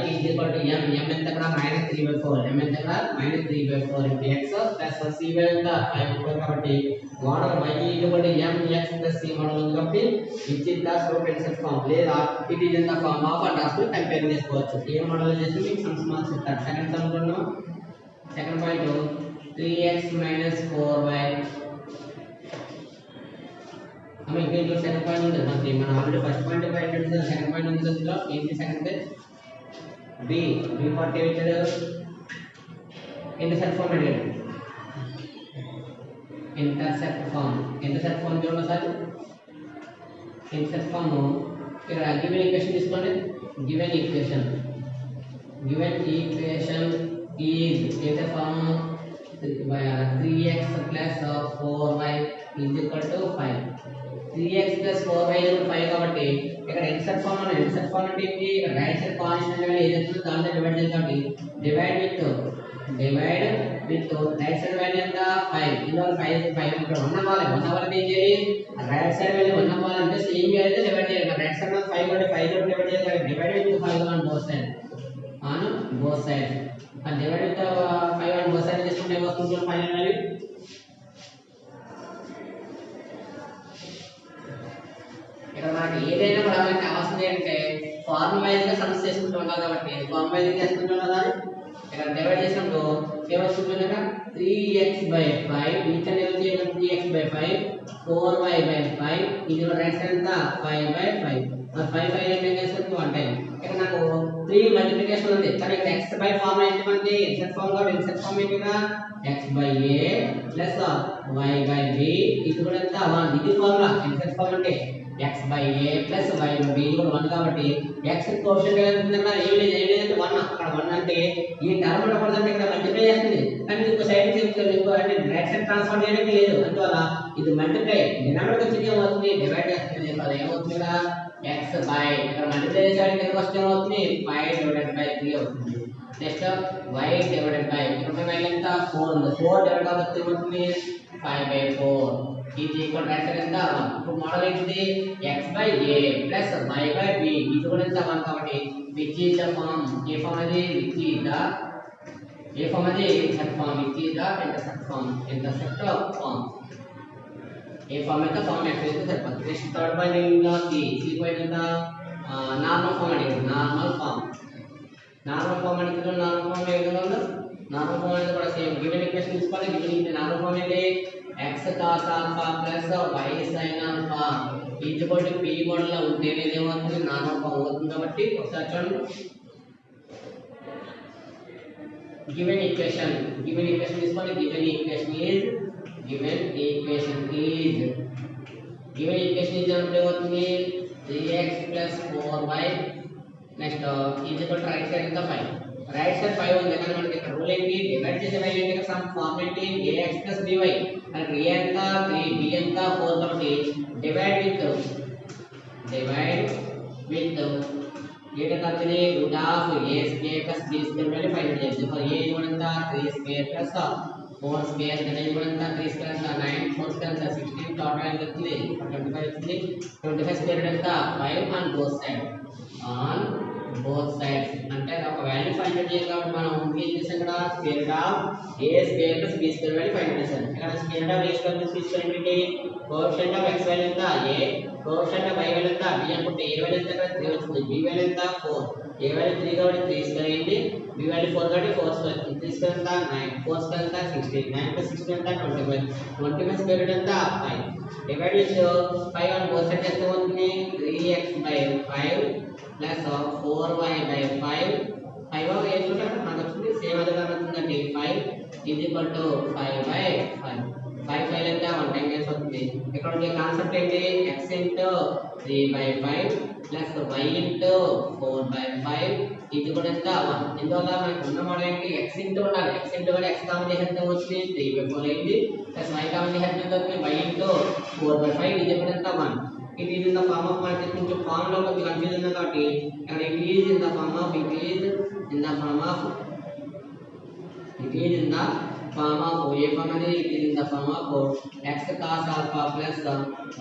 ఎంత ఇక్కడ -3/4 m ఎంత ఇక్కడ -3/4 × x + c ఎంత 5 కాబట్టి model y mx + c model ఉంది కాబట్టి which is the slope intercept form లేదా it is in the form of అని రాసుకొని కంపేర్ చేసుకోవచ్చు ఏ మోడల్ చేసి మీకు సమ్స్ మార్క్స్ ఇస్తారు సెకండ్ సమ్ చూడండి సెకండ్ పాయింట్ 3x - 4y हमें ఇందులో సెకండ్ పాయింట్ ఉంది మనకి మన already first point point second point ఉంది ఇందులో ఏంటి సెకండ్ b పార్ట్ ఏమిచ్చాడు ఇంటర్సెప్ట్ ఫామ్ అడిగాడు ఇంటర్సెప్ట్ ఫామ్ చూడండి సార్ ఇంటర్సెప్ట్ ఫామ్ ఇక్కడ గివెన్ ఈక్వేషన్ తీసుకోండి గివెన్ ఈక్వేషన్ ఈజ్ ఏంటి form 3x + 4y = 5 3x + 4y = 5 కాబట్టి ఇక్కడ ఇంటర్సెప్ట్ ఫామ్ అంటే ఏంటి ఇక్కడ రైట్ సైడ్ కాన్స్టెంట్ వాల్యూ ఏదైతే ఉందో దాంతో డివైడ్ చేయాలి కాబట్టి divide with right side value ఎంత 5 ఇందులో 5 ఇక్కడ 1 అవ్వాలి ఏం చేయాలి రైట్ సైడ్ వాల్యూ 1 అవ్వాలంటే సేమ్ వాల్యూ అయితే డివైడ్ చేయాలి రైట్ సైడ్ 5 అంటే 5 తో డివైడ్ చేయాలి divide with 5 on both side and divide with 5 on both వస్తుంది ఫైనల్ వాల్యూ. ఇక్కడ మనకి ఏదైనా కూడా మనకి కావాల్సింది అంటే ఫార్ములా వైజ్ గా సమ్స్ చేసుకుంటూ ఉండాలి కాబట్టి ఫార్ములా వైజ్ గా చేసుకుంటాం కదా. ఇక్కడ డివైడ్ చేసినప్పుడు ఏమొస్తుంది కదా 3x/5 ఇక్కడ ఏం చేయాలి 3x/5 4y/5 ఇది రైట్ సైడ్ ఎంత 5/5 మరి 5 ఏం చేస్తుంది 1 టైం. ఇక్కడ నాకు 3 మల్టిప్లికేషన్ ఉంది కానీ ఇక్కడ x/y ఫార్ములా ఏంటి మనకి ఇన్సెట్ ఫార్మ్ కాబట్టి ఇన్సెట్ ఫార్మ్ ఏంటి కదా x/a + y/b ఇది కూడా ఎంత 1 ఇది ఫార్ములా ఇన్సెట్ ఫార్మ్ అంటే x/a + y/b ఇది కూడా 1 కాబట్టి x కోఎఫిషియంట్ ఎంత ఇక్కడ ఏం లేదు 1 అక్కడ 1 అంటే ఈ టర్మ్ ఉండకూడదంటే ఇక్కడ మల్టిప్లై చేస్తుంది కానీ ఇంకో సైడ్ తీసుకెళ్ళి ఇంకో అంటే రైట్ సైడ్ ట్రాన్స్ఫర్ చేయడానికి లేదు అందువల్ల ఇది మల్టిప్లై డినామినేటర్ వచ్చి ఏమవుతుంది డివైడ్ చేస్తుంది అది ఏమవుతుంది ఇక్కడ x/, ఇక్కడ మల్టిప్లై చేసేవాడికి ఎంత వస్తే ఏమవుతుంది 5/3 అవుతుంది. నెక్స్ట్ y/, ఇక్కడ y ఎంత 4 ఉంది 4 డివైడ్ కాబట్టి ఏమవుతుంది 5/4 ఇది ఇక్కడ రైట్ సైడ్ ఎంత 1. ఇప్పుడు మోడల్ ఏంటిది x/a + y/b ఇది కూడా ఎంత 1 కాబట్టి విచ్ ఈస్ ద ఫార్మ్ ఏ ఫార్మ్ అది విచ్ ఈస్ ద ఏ ఫార్మ్ అది intercept form which is the intercept form ఏ ఫార్మ్ అయితే ఫార్మ్ x అయితే సరిపోతుంది. నెక్స్ట్ థర్డ్ పాయింట్ ఏంటో సి పాయింట్ ఎంత నార్మల్ ఫార్మ్ అంటే నార్మల్ ఫార్మ్ అంటే నార్మల్ ఫార్మ్ ఏ విధంగా ఉందో నార్మల్ ఫార్మ్ అనేది కూడా సేమ్ గివెన్ ఈక్వేషన్ తీసుకోవాలి. గివెన్ నార్మల్ ఫార్మ్ ఏంటి x cos alpha + y sin alpha equal to p model లో ఉంటే ఏమవుతుంది నార్మల్ ఫార్మ్ అవుతుంది కాబట్టి ఒకసారి చూడండి. గివెన్ ఈక్వేషన్ తీసుకోండి. గివెన్ ఈక్వేషన్ ఈజ్ అంటే ఏమవుతుంది 3x + 4y next equal to right side ఎంత 5 రైట్ సైడ్ 5 ఉంది కానీ మనకి ఇక్కడ రూల్ ఏంటి డివైడ్ చేసే వాల్యూ ఏంటి సమ్ ఫార్మ్ ఏంటి ax + by అంటే a ఎంత 3 b ఎంత 4 కాబట్టి డివైడ్ విత్ ఏట తగ్గితే √a² + b² value find out చేద్దాం. ఫర్ a ఎంత 3² + 4² అంటే ఎంత 3² ఎంత 9 4² ఎంత 16 టోటల్ ఎంత అవుతుంది 25 అవుతుంది. 25² ఎంత 5 ఆన్ బోత్ సైడ్స్ అంటే ఒక వాల్యూ ఫైండ్ అవుట్ చేయాలి కాబట్టి మనం ఏం చేసాం ఇక్కడ √a² + b² value find out చేసాం. ఇక్కడ √a² + b² ఏంటి కోఎఫిషియంట్ ఆఫ్ x వాల్యూ ఎంత a coefficient of y value ఎంత b అనుకుంటే a వాల్యూ ఎంత 3 వస్తుంది b వాల్యూ ఎంత 4 a వాల్యూ 3 కాబట్టి 3² అయింది b వాల్యూ 4 కాబట్టి 4² 3² ఎంత 9 4² ఎంత 16 9 + 16 ఎంత 25 ఎంత 5 డివైడ్ చేసి 5 ఆన్ బోత్ సైడ్ చేస్తే అవుతుంది 3x/5 + 4y/5 5 ఏ చూడండి మనకు వచ్చింది సేమ్ అదే అవుతుందండి 5 = 5/5 5 ఎంత 1 టైం చేసి వస్తుంది. ఇక్కడ ఉండే కాన్సెప్ట్ ఏంటి x × 3/5 + y × 4/5 ఇది కూడా ఎంత 1 ఇందువల్ల మనకు ఉన్న మోడల్ ఏంటి x × ఉండాలి x × కూడా x కామన్ చేస్తే ఎంత వచ్చింది 3/4 అయింది ప్లస్ y కామన్ చేస్తే ఎంత అవుతుంది y × 4/5 ఇది కూడా ఎంత 1. It is in the form of మనకి కొంచెం ఫార్మ్ లో కొంచెం కన్ఫ్యూజన్ ఉంది కాబట్టి ఇక్కడ it is in the form of ఏ ఫార్మ్ అనేది it is in the form of x cos alpha +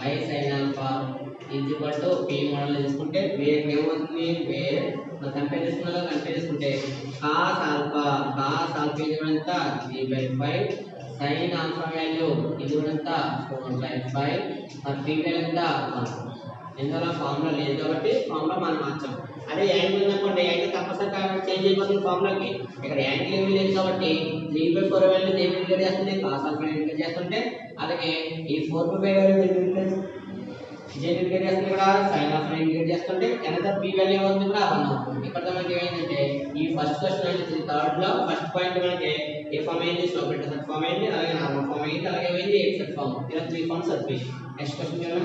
y sin alpha p model తీసుకుంటే వేర్ ఏమవుతుంది వేర్ మనం కంపేర్ చేసుకుంటే cos alpha ఇది ఎంత 3/5 sin alpha వాల్యూ ఇది ఎంత 4/5 మరి p వాల్యూ ఎంత 1. ఇందులో ఫార్ములా లేదు కాబట్టి ఫార్ములా మనం మార్చాం. అదే యాంగిల్ అనుకోండి యాంగిల్ తప్పనిసరిగా చేంజ్ అయిపోతుంది ఫార్ములాకి. ఇక్కడ యాంగిల్ ఏమీ లేదు కాబట్టి 3/4 వాల్యూ దేని ఇంటిగ్రేట్ చేస్తుంది cos alpha ఇంటిగ్రేట్ చేస్తుంటే అలాగే ఈ 4/5 వాల్యూ దేని ఇంటిగ్రేట్ చేస్తుంది ఇక్కడ sin alpha ఇంటిగ్రేట్ చేస్తుంటే ఎంత p వాల్యూ అవుతుంది కూడా 1 అవుతుంది. ఇక్కడ మనకి ఏమైందంటే ఈ ఫస్ట్ క్వశ్చన్ అంటే థర్డ్ లో ఫస్ట్ పాయింట్ మనకి ఏ ఫార్మ్ అయింది స్లోప్ ఇంటర్సెప్ట్ ఫార్మ్ అయింది అలాగే నార్మల్ ఫార్మ్ అయింది అలాగే ఏమైంది ఎక్సెప్ట్ ఫార్మ్ ఇలా 3 ఫార్మ్స్ వచ్చాయి. నెక్స్ట్ క్వశ్చన్ చూద్దాం.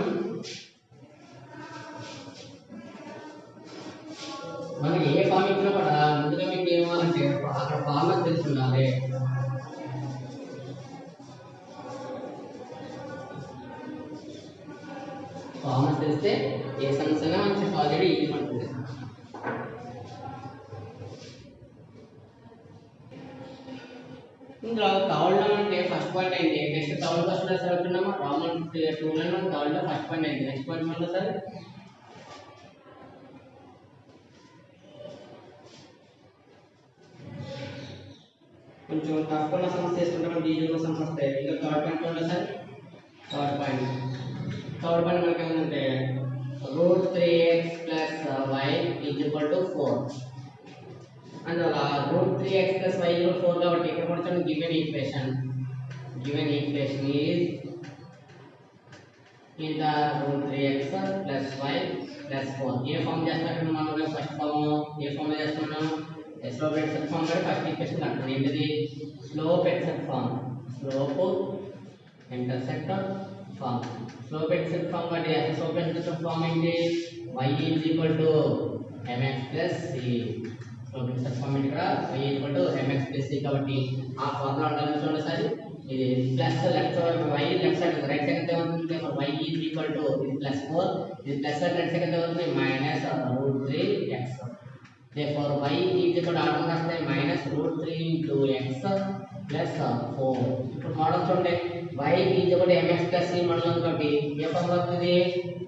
మనకి ఏ ఫార్మ్ ఇచ్చినా కూడా ముందుగా మీకు ఏమో అంటే అక్కడ ఫార్ములా తెలిసి ఉండాలి. ఫార్ములా తెలిస్తే ఏ సమస్య అయినా మనం సాల్వ్ చేయడం ఈజీ పడుతుంది. ఇందులో థర్డ్ లో అంటే ఫస్ట్ పాయింట్ అయింది. నెక్స్ట్ థర్డ్ క్వశ్చన్ చదువుతున్నాము రామన్ 2 లో థర్డ్ లో ఫస్ట్ పాయింట్ అయింది. నెక్స్ట్ పాయింట్ మళ్ళీ సార్ కొంచెం తక్కువ సమ్స్ చేసుకుంటే మనకి ఈజీగా సమ్స్ వస్తాయి. ఇంకా థర్డ్ పాయింట్ చూడండి సార్. థర్డ్ పాయింట్ మనకి ఏమంటే root 3x plus y is equal to 4. అందువల్ల route 3x plus y is 4 కాబట్టి ఇక్కడ కూడా చూడండి గివెన్ ఈక్వేషన్ ఈజ్ ఇంత root 3x plus y plus 4. ఏ ఫామ్ చేస్తాం మనం? ఫస్ట్ ఫామ్ ఏ ఫామ్ లో చేస్తున్నాం? స్లోప్ ఎక్సెప్ట్ ఫామ్ లో ఫస్ట్ ఈక్వేషన్ కట్టుకున్నాం. ఏంటిది? Slope except form. Slope intersect form. Slope except form అంటే స్లోప్ ఇంటర్సెక్ట్ ఫామ్ ఏంటి? y is equal to mx plus c. Slope intersect form ఇక్కడ y equal to mx plus c కాబట్టి ఆ formula ఉండాలని చూడండి sir. ఇది plus left y left side right side ఎంత ఉంటుంది? y ఈజ్ ఈక్వల్ టు ఇది ప్లస్ 4, ఇది ప్లస్ సైడ్ రైట్ సైడ్ ఎంత అవుతుంది? Minus root 3x. therefore y is equal to order రాస్తే minus root 3 into x plus 4. ఇప్పుడు model చూడండి. y is equal to mx plus c model ఉంది కాబట్టి ఏ ఫామ్ అవుతుంది?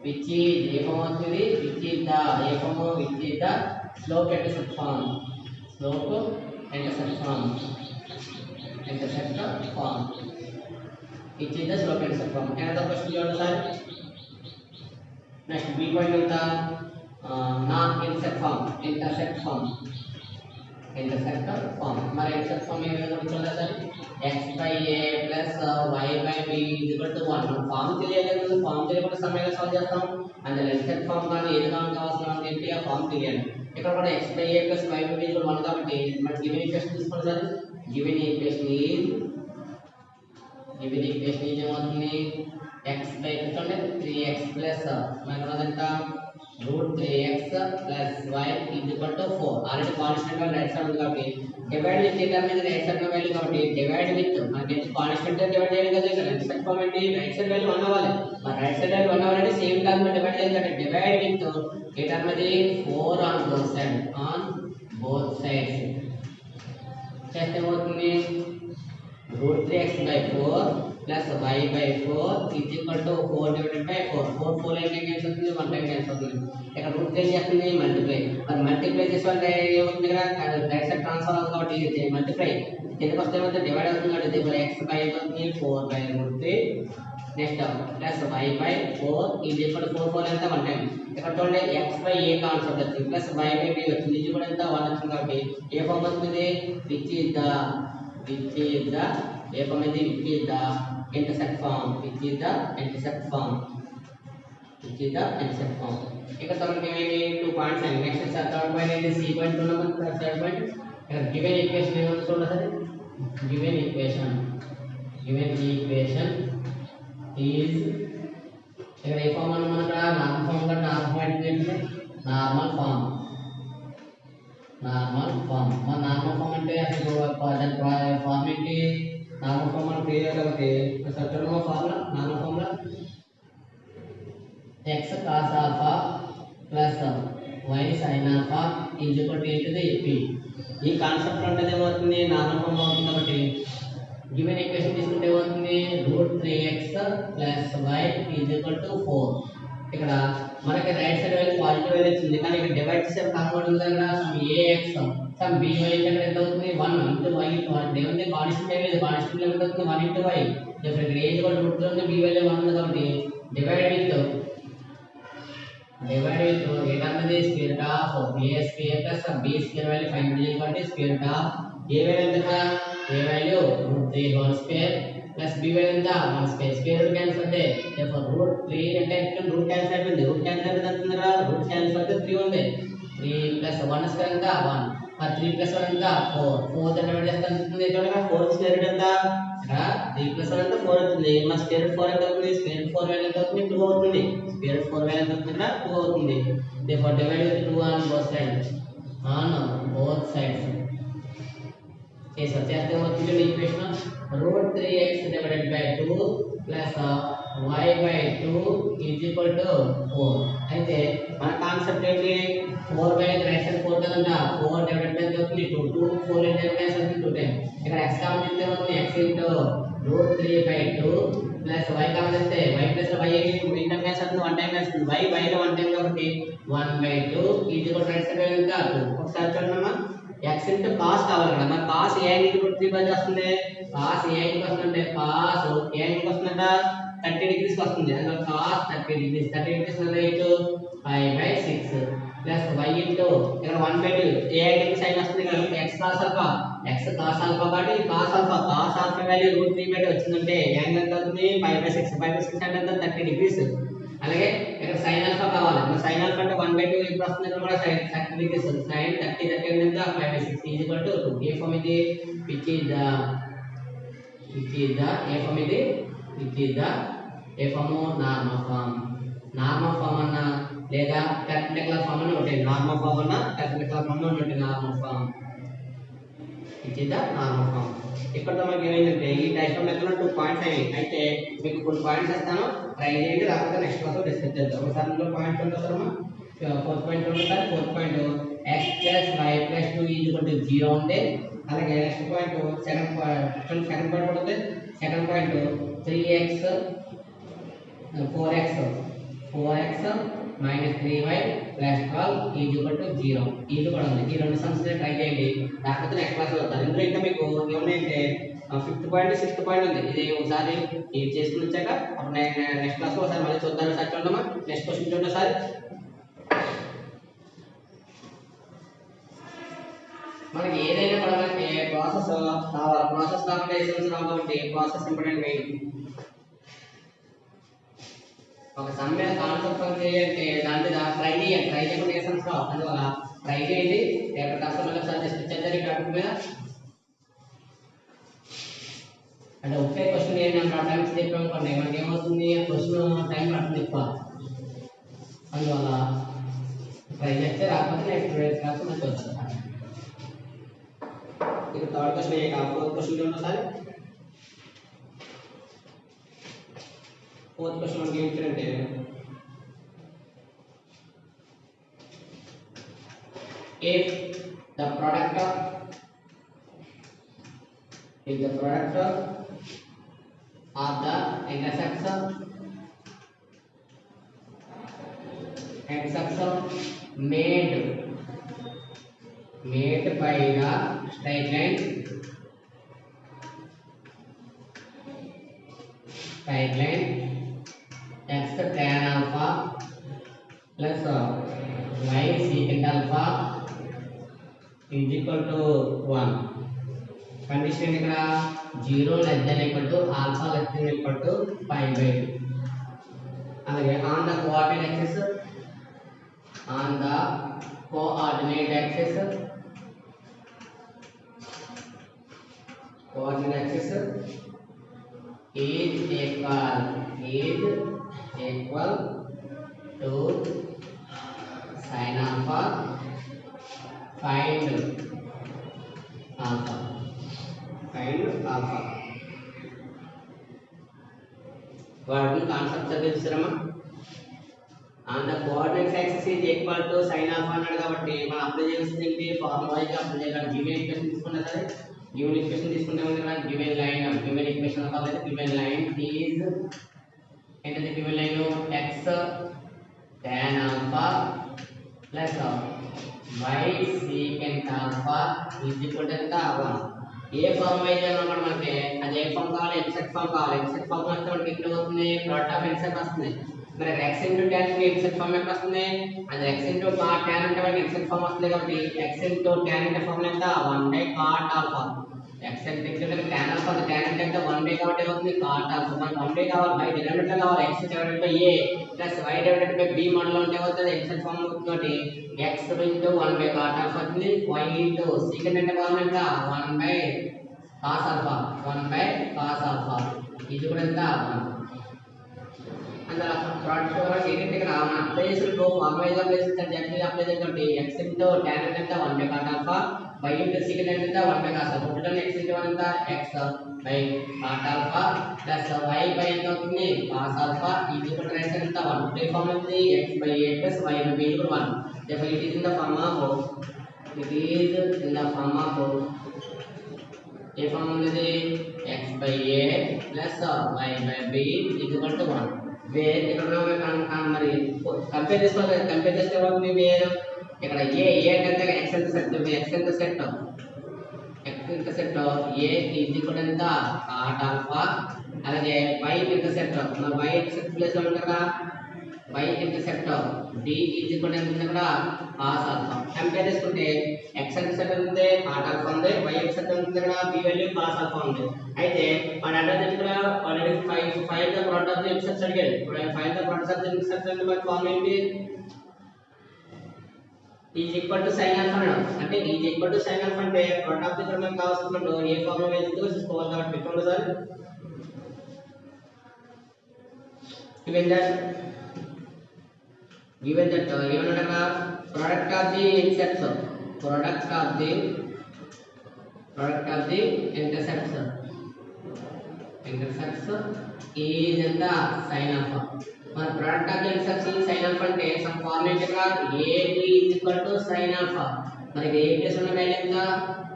which is ఏ ఫామ్ అవుతుంది? which is the ఏ form which is the slope intercept form. slope intercept form which is the slope intercept form. another question చూడండి సార్. Next b point ఎంత? Non intercept form. మరి intercept form ఏ విధంగా చూడండి sir. x by a plus y by b is equal to 1. మనం form తెలియాలి. Form తెలియకుండా సమయంలో సాల్వ్ చేస్తాం. అందులో ఇంటర్సెప్ట్ ఫామ్ కానీ ఏది కావాల్సిన ఏంటి? ఆ ఫామ్ తెలియాలి. ఇక్కడ కూడా x by a plus y by b is 1 కాబట్టి మనం గివెన్ ఈక్వేషన్ తీసుకోండి సార్. గివెన్ ఈక్వేషన్ ఏమవుతుంది? x by చూడండి 3x ప్లస్ మనకు ఎంత? Root 3x plus y is equal to 4. Already constant value right side ఉంది కాబట్టి డివైడ్ విత్ ఇక్కడ మీద రైట్ సైడ్ వాల్యూ కాబట్టి డివైడ్ విత్ మనకి కాన్స్టెంట్ తో డివైడ్ చేయాలి కదా. ఇక్కడ రైట్ సైడ్ ఫామ్ ఏంటి? రైట్ సైడ్ వాల్యూ 1 అవ్వాలి. మరి రైట్ సైడ్ వాల్యూ 1 అవ్వాలంటే సేమ్ టర్మ్ డివైడ్ చేయాలి కాబట్టి డివైడ్ విత్ ఏ టర్మ్ అది 4 ఆన్ బోత్ సైడ్స్ చేస్తే ఏమవుతుంది? root 3x by 4 plus y by 4 is equal to 4 divided by 4. 4 అంటే క్యాన్సిల్ అవుతుంది, 1 టైం క్యాన్సిల్ అవుతుంది. ఇక్కడ రూట్ 3 చేస్తుంది మల్టిప్లై. మరి మల్టిప్లై చేసే వాళ్ళు ఏమవుతుంది? ఇక్కడ రైట్ సైడ్ ట్రాన్స్ఫర్ అవుతుంది కాబట్టి ఇది మల్టిప్లై. కిందకి వస్తే ఏమవుతుంది? డివైడ్ అవుతుంది కాబట్టి ఇది x by అవుతుంది 4 by root 3. Next plus y by 4 is equal to 4 ఎంత? 1 టైం. ఇక్కడ చూడండి x by a కాన్సెప్ట్ వచ్చింది ప్లస్ y by b వచ్చింది. ఇది కూడా ఎంత? 1 వచ్చింది కాబట్టి ఏ ఫామ్ వస్తుంది? which is the ఏ ఫామ్ ఇది? which is the intercept form. ఇక్కడ మనకి ఏమైంది? 2 పాయింట్స్ అండి. నెక్స్ట్ థర్డ్ పాయింట్ ఏంటి? c పాయింట్ చూడండి. థర్డ్ పాయింట్ ఇక్కడ గివెన్ ఈక్వేషన్ ఏమవుతుంది చూడండి సార్. గివెన్ ఈక్వేషన్ ఈజ్ ఇక్కడ ఏ ఫామ్ అని మనకు నార్మల్ ఫామ్ గా నార్మల్ ఫామ్ మన నార్మల్ ఫామ్ అంటే అసలు ఫార్మ్ ఏంటి? నార్మల్ ఫామ్ మనం క్లియర్ కాబట్టి certain formula normal formula x cos alpha plus y sin alpha is equal to ఏంటిది? p. ఈ కాన్సెప్ట్ అంటే ఏమవుతుంది? నార్మల్ ఫామ్ అవుతుంది కాబట్టి గివెన్ ఈక్వేషన్ తీసుకుంటే ఏమవుతుంది? Root 3x plus y is equal to 4. ఇక్కడ మనకి right side value positive value వచ్చింది కానీ ఇక్కడ డివైడ్ చేసే ఫార్ములా ఉంది కదా. సమ్ ax సమ్ by ఇక్కడ ఎంత అవుతుంది? 1 into y. ఏముంది? కాన్స్టెంట్ ఏది? కాన్స్టెంట్ ఎంత అవుతుంది? 1 into y. ఇప్పుడు ఇక్కడ a ఈక్వల్ రూట్ 3 ఉంది, b వాల్యూ 1 ఉంది కాబట్టి డివైడ్ విత్ ఏ టర్మ్ ఇది? Square root of a square plus b square value find చేయాలి కాబట్టి square root of a value ఎంత? a value root 3 whole square plus b value ఎంత? 1 square. Square root cancel అవుతే route 3 అంటే root cancel అయిపోయింది. Root cancel అయితే అంటున్నారా? Root cancel అయితే 3 ఉంది. 3 ప్లస్ 1 స్క్వేర్ ఎంత? 1. మరి 3 ప్లస్ 1 ఎంత? 4. 4 తో డివైడ్ చేస్తే ఎంత అవుతుంది? చూడండి 4 స్క్వేర్ రూట్ ఎంత? ఇక్కడ 3 ప్లస్ 1 అంటే 4 అవుతుంది. మరి స్క్వేర్ రూట్ 4 ఎంత అవుతుంది? స్క్వేర్ రూట్ 4 వాల్యూ ఎంత అవుతుంది? 2 అవుతుంది. స్క్వేర్ రూట్ 4 వాల్యూ ఎంత అవుతుంది? 2 అవుతుంది. therefore divide with 2 on both sides. చేస్తే ఏమవుతుంది? Equation root 3x divided by 2 plus y by 2 is equal to 4. అయితే మన కాన్సెప్ట్ ఏంటి? 4 బై రైట్ సైడ్ 4 కదంట. 4 డివైడెడ్ బై అవుతుంది 2 4 అంటే అవుతుంది 2 టైం. ఇక్కడ x కామన్ చేస్తే ఏమవుతుంది? x into root 3 by 2 plus y common చేస్తే y plus y inter cans అవుతుంది 1 టైం వస్తుంది. y బై 1 టైం కాబట్టి 1 by 2 is equal right side ఎంత? 2. ఒకసారి చూడండి x ఇంటూ కాస్ కావాలి కదా, మరి కాస్ ఏ యాంగిల్ కూడా 3 బై వస్తుంది, కాస్ ఏ యాంగిల్ వస్తుందంటే కాస్ ఏ యాంగిల్ వస్తుందంట 30 డిగ్రీస్ వస్తుంది, అందులో కాస్ 30 డిగ్రీస్, 30 డిగ్రీస్ అంటే ఇటు 5/6 ప్లస్ y ఇంటూ ఇక్కడ 1/2 ఏ యాంగిల్ సైన్ వస్తుంది ఇక్కడ x cos alpha, x cos alpha కాబట్టి cos ఆల్ఫా వాల్యూ √3/2 వచ్చిందంటే యాంగిల్ ఎంత అవుతుంది 5/6, 5/6 అంటే ఎంత 30 డిగ్రీస్. అలాగే ఇక్కడ sin ఆల్ఫా కావాలి, మరి sin ఆల్ఫా అంటే 1/2 ఇప్పుడు వస్తుంది ఇక్కడ కూడా sin 30 డిగ్రీస్, sin 30 ఎంత 5/6 ఈజ్ ఈక్వల్ టు 2. ఏ ఫార్మ్ ఇది which is the ఏ ఫార్మ్ ఇది which is the ఏ ఫార్మ్ నార్మల్ ఫార్మ్ అన్న లేదా టెక్నికల్ ఫార్మ్ అని ఉంటాయి, నార్మల్ ఫార్మ్ అన్న టెక్నికల్ ఫార్మ్ అని ఉంటాయి, normal form which is the normal form. ఇక్కడ మనకి ఏమైందంటే ఈ టైప్ ఆఫ్ మెథడ్ 2 పాయింట్స్ అయ్యాయి, అయితే మీకు కొన్ని పాయింట్స్ ఇస్తాను ట్రై చేయండి, లేకపోతే నెక్స్ట్ క్లాస్ లో డిస్కస్ చేద్దాం. ఒకసారి ఇందులో పాయింట్స్ ఉంటారమ్మా, 4th పాయింట్ ఉంటుంది, 4th పాయింట్ x + y + 2 = 0 ఉంది. అలాగే నెక్స్ట్ పాయింట్ సెకండ్ పాయింట్ ఉంటుంది, second point 3x 4x - 3y + 12 = 0 ఇది కూడా ఉంది. ఈ రెండు సమ్స్ ట్రై చేయండి, లేకపోతే నెక్స్ట్ క్లాస్ లో వస్తారు. ఇందులో ఇంకా మీకు ఏమున్నాయంటే 5th పాయింట్ 6th పాయింట్ ఉంది, ఇది ఒకసారి ఇది చేసుకుని వచ్చాక అప్పుడు నెక్స్ట్ క్లాస్ లో ఒకసారి మళ్ళీ చూద్దాం. సార్ చూడమ్మా, నెక్స్ట్ క్వశ్చన్ చూడండి సార్. మనకి ఏదైనా కూడా మనకి ప్రాసెస్ కావాలి, ప్రాసెస్ కాకుండా ఎసెన్స్ రావు కాబట్టి ప్రాసెస్ ఇంపార్టెంట్ మెయిన్. ఒక సమ్ మీద కాన్సెప్ట్ ఫామ్ చేయాలంటే దాని మీద ట్రై చేయండి, ట్రై చేయకుండా ఎసెన్స్ రావు, అందువల్ల ట్రై చేయండి. రేపటి క్లాస్ లో మళ్ళీ ఒకసారి డిస్కస్ చేద్దాం ఈ టాపిక్ మీద. అంటే ఒకే క్వశ్చన్ ఏంటి అంటే టైమ్స్ చెప్పాం అనుకోండి, మనకి ఏమవుతుంది క్వశ్చన్ టైం పడుతుంది ఎక్కువ, అందువల్ల ట్రై చేస్తే రాకపోతే నెక్స్ట్ క్లాస్ లో మంచి వస్తుంది. ఇక థర్డ్ క్వశ్చన్ ఏ కాదు, 4th క్వశ్చన్ చూడండి సార్. 4th క్వశ్చన్ మనకి ఏంటంటే if the product of the intersection made by the straight line x tan alpha plus y secant alpha is equal to 1. Condition ఇక్కడ 0 less than equal to alpha less than equal to 5/2. అలాగే on the coordinate axis is equal to sin alpha, find alpha. వాటి concept చదివిస్తారమ్మా. On the coordinates axis is equal to sin alpha అన్నాడు కాబట్టి మనం apply చేయాల్సింది ఏంటి, formula గా apply చేయాలి. గివెన్ ఈక్వేషన్ తీసుకున్నా సరే, గివెన్ ఈక్వేషన్ తీసుకుంటే మనకి గివెన్ లైన్ ఈక్వేషన్ కావాలి. గివెన్ లైన్ ఈజ్ ఏంటంటే given line x tan alpha plus y secant alpha is equal to ఎంత 1. ఏ ఫార్మ్ అయితే అన్నమాట మనకి అది ఏ ఫార్మ్ కావాలి, ఎగ్జాక్ట్ ఫార్మ్ కావాలి. ఎగ్జాక్ట్ ఫార్మ్ వస్తే మనకి ఇక్కడ అవుతుంది ప్రోడక్ట్ ఆఫ్ ఎగ్జాక్ట్ వస్తుంది. మరి x ఇంటూ tan కి ఎగ్జాక్ట్ ఫార్మ్ ఎంత వస్తుంది, అది x ఇంటూ cot tan అంటే మనకి ఎగ్జాక్ట్ ఫార్మ్ వస్తుంది కాబట్టి x ఇంటూ tan అంటే ఫార్ములా ఎంత 1/cot alpha. x అంటే tan alpha tan అంటే ఎంత 1/, కాబట్టి అవుతుంది cot alpha. మనకి 1/, కావాలి, బై డినామినేటర్ కావాలి, x divided by a plus y divided by b model ఉంటే అవుతుంది ఎగ్జాక్ట్ ఫార్మ్ అవుతుంది. x ఇంటూ 1/cot alpha అవుతుంది, y ఇంటూ secant అంటే ఫార్ములా ఎంత 1/cos alpha, 1/cos alpha ఇది కూడా ఎంత 1. అందులో ప్రోడక్ట్ వరకు ఏంటంటే ఇక్కడ మన అప్లై చేసిన ఫార్ములా అప్లై చేసిన జనరల్ అప్లై చేసినటువంటి x ఇంటూ tan అంటే ఎంత 1/cot alpha, y into secant అంటే ఎంత 1/cos alpha. Total x into 1 ఎంత x by cot alpha plus y by ఎంత అవుతుంది cos alpha ఇది కూడా రైట్ ఎంత 1. ఈ ఫార్మ్ ఉంది x by a plus y by b equal 1. therefore it is in the form of ఏ form ఉంది x by a plus y by b equal to 1. Where ఇక్కడ మరి కంపేర్ చేసుకోవాలి, కంపేర్ చేస్తే ఏమవుతుంది వేర్ ఇక్కడ ఏ అంటే x intercept x intercept a is equal ఎంత cot ఆల్ఫా అలాగే y ఇంటర్సెప్ట్ మన y ఇంటర్సెప్ట్ ప్లేస్ లో ఉంది కదా y intercept b is equal ఎంత ఇక్కడ cos ఆల్ఫా కంపేర్ చేసుకుంటే x ఇంటర్సెప్ట్ ఉంది cot ఆల్ఫా ఉంది y ఇంటర్సెప్ట్ ఉంది ఇక్కడ b వాల్యూ cos ఆల్ఫా ఉంది అయితే మన అడ్రస్ ఇక్కడ already 5 the product of the intercepts అడిగాడు ఇప్పుడు 5 the product of the intercepts అంటే మన ఫార్ములా ఏంటి is equal to sin alpha అంటే is equal to sin alpha అంటే ప్రోడక్ట్ ఆఫ్ ది ఇక్కడ మనకు కావాల్సినప్పుడు ఏ ఫార్ములా వేసుకుంటూ తీసుకోవాలి కాబట్టి పెట్టుకోండి సార్ given that ఏమన్నాడక product of the intercepts is ఎంత sin alpha మన product of the intercepts is sin alpha అంటే some formula ఇక్కడ ab is equal to sin alpha మనకి a ప్లేస్ ఉన్న వాల్యూ ఎంత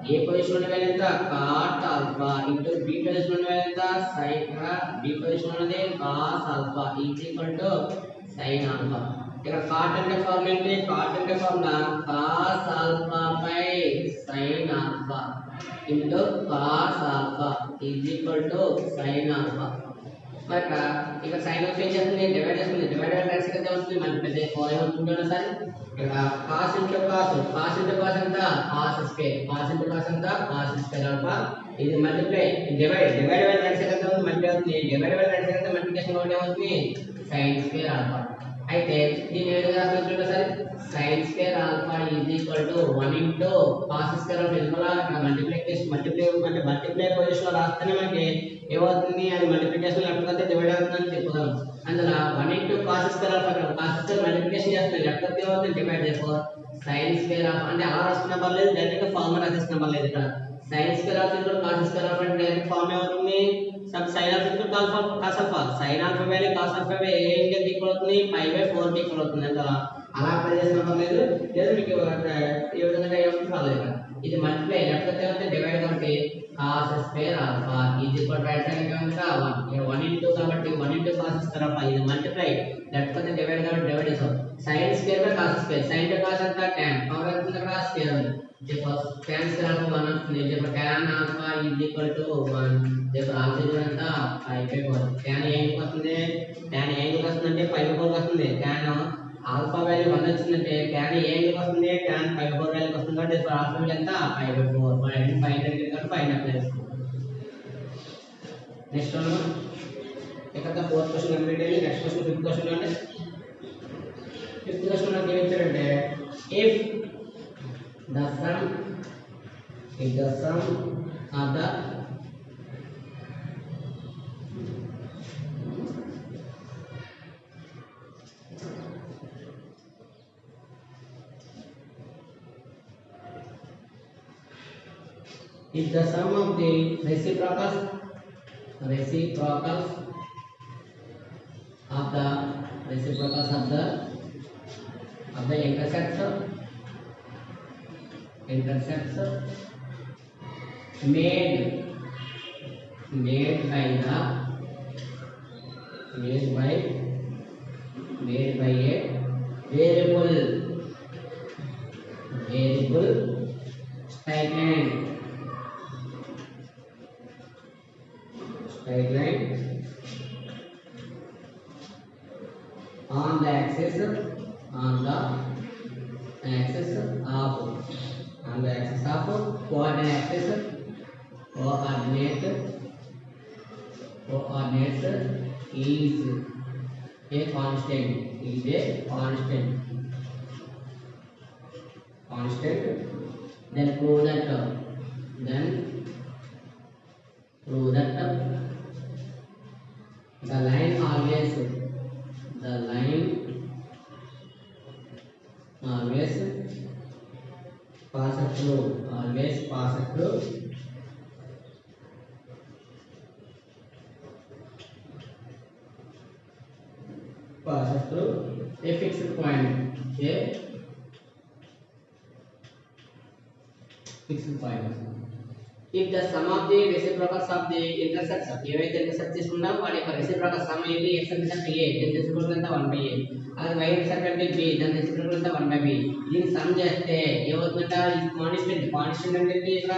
a పొజిషన్ ఉన్న వాల్యూ ఎంత cot alpha into b position ఉన్న వాల్యూ ఎంత sin ఇక్కడ b పొజిషన్ ఉన్నది cos alpha is equal to sin alpha ఇక్కడ cot అంటే ఫార్ములా ఏంటి cot అంటే formula cos alpha by sin alpha into cos alpha is equal to sin alpha మరి ఇక్కడ sin alpha ఏం చేస్తుంది డివైడ్ చేస్తుంది డివైడ్ బై రైట్ సైడ్ వస్తుంది మనకి పెద్ద ఫార్ములా ఏమవుతుందో సార్ ఇక్కడ cos into cos ఎంత cos square ఎంత cos square alpha ఇది multiply divide by right side ఎంత ఉంది మల్టిప్లై అవుతుంది డివైడ్ బై రైట్ సైడ్ ఎంత మల్టిప్లికేషన్ ఒకటే అవుతుంది sin square alpha అయితే దీని ఏ విధంగా రాసుకుంటే సరే sin square alpha is equal to 1 into cos square alpha ఇదిలా మల్టిప్లై పొజిషన్ లో రాస్తేనే మనకి ఏమవుతుంది అది మల్టిప్లికేషన్ లేకపోతే డివైడ్ అవుతుందని చెప్పుదాం అందులో 1 into cos square alpha cos square multiplication చేస్తే లేకపోతే ఏమవుతుంది డివైడ్ చేయకో sin square alpha అంటే అలా రాసుకున్న పర్లేదు డైరెక్ట్ గా ఫార్ములా రాసేసిన పర్లేదు ఇక్కడ sin square alpha into cos square alpha అంటే డైరెక్ట్ ఫార్ములా ఏమవుతుంది सब sin alpha into cos alpha sin alpha value cos alpha value ఏ కి ఈక్వల్ అవుతుంది pi by 4 కి ఈక్వల్ అవుతుంది అంటే అలా అప్లై చేసిన పర్లేదు లేదు మీకు ఏ విధంగా ఏమవుతుంది పర్లేదు ఇది మల్టిప్లై లేకపోతే ఏమంటే డివైడ్ కాబట్టి cos square alpha is equal to right side ఏమంటే 1 into కాబట్టి 1 into cos square alpha ఇది మల్టిప్లై లేకపోతే డివైడ్ కాబట్టి డివైడ్ చేసాం sin square by cos square sin to cos అంతా tan పవర్ ఎంత ఇక్కడ స్క్వేర్ ఉంది देखो tan square alpha 1 వస్తుంది देखो tan alpha is equal to 1 देखो alpha is ఎంత pi by 4 tan ఏ వస్తుంది tan ఏ వస్తుందంటే pi by 4 వస్తుంది tan alpha వాల్యూ 1 వచ్చిందంటే tan ఏ వస్తుంది tan pi by 4 వాల్యూ వస్తుంది కాబట్టి alpha వాల్యూ ఎంత pi by 4 మరి pi దగ్గర కాబట్టి pi అప్లై చేస్తాం నెక్స్ట్ వన్ ఇక్కడ ఫోర్త్ క్వశ్చన్ కంప్లీట్ అయ్యింది నెక్స్ట్ క్వశ్చన్ ఫిఫ్త్ క్వశ్చన్ అంటే ఫిఫ్త్ క్వశ్చన్ మనకి ఏం ఇచ్చారంటే if the sum of the if the sum of the reciprocals of the intercepts made by a variable straight line on the axis of coordinates is a constant then prove that the line always passes through a fixed point if the sum of the reciprocals of the intercepts ఏవైతే intercept తీసుకున్నాం వాటి యొక్క reciprocal some ఏంటి x intercept a ఎంత 1/a అలాగే y intercept అంటే b దాని reciprocal అంతా 1/b దీన్ని సమ్ చేస్తే ఏమవుతుందంట ఇది కాన్స్టెంట్ అంటే ఇక్కడ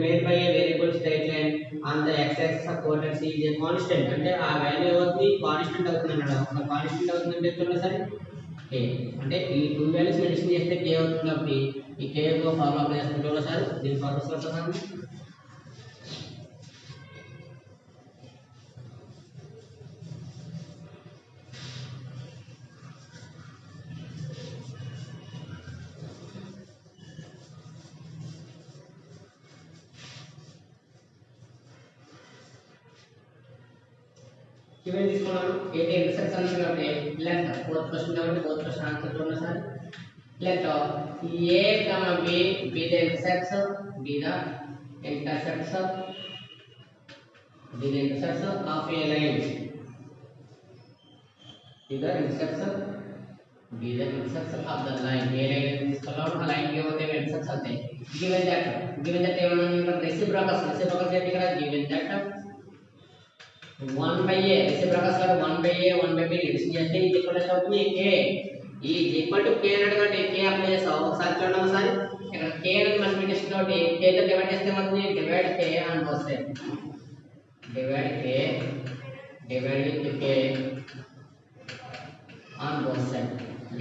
made by a variable straight line on the x-axis of vertex is a constant అంటే ఆ వాల్యూ ఏమవుతుంది కాన్స్టెంట్ అవుతుంది అన్నాడు ఒక కాన్స్టెంట్ అవుతుంది అంటే చూడండి సరే k అంటే ఈ టూ వాల్యూస్ మెన్షన్ చేస్తే k అవుతుంది కాబట్టి ఈ k యొక్క ఫార్ములా అప్లై చేస్తాం చూడండి సార్ దీని ఫార్ములా వస్తాను ఇవే తీసుకున్నాను ఏంటి ఇంటర్సెక్ట్ సొల్యూషన్ అంటే లెట్ ఫోర్త్ క్వశ్చన్ కాబట్టి ఫోర్త్ క్వశ్చన్ ఆన్సర్ చూడండి sir let a b be the intersects of a line be the intersects of the line a line తీసుకున్నాం ఆ లైన్ కి ఏమవుతాయి ఇంటర్సెక్ట్స్ అవుతాయి given that ఏమన్నా reciprocals అంటే ఇక్కడ given that 1 by a reciprocals are 1 by a 1 by b limit చేస్తే ఇది ఇక్కడ అవుతుంది k ఈ ఈక్వల్ టు k అన్నది k అప్లై చేస్తాం ఒకసారి చూడండి ఒకసారి ఇక్కడ k అనేది మల్టిప్లికేషన్ తోటి k తో డివైడ్ చేస్తే మనకి డివైడ్ k అని వస్తుంది divide with k on both side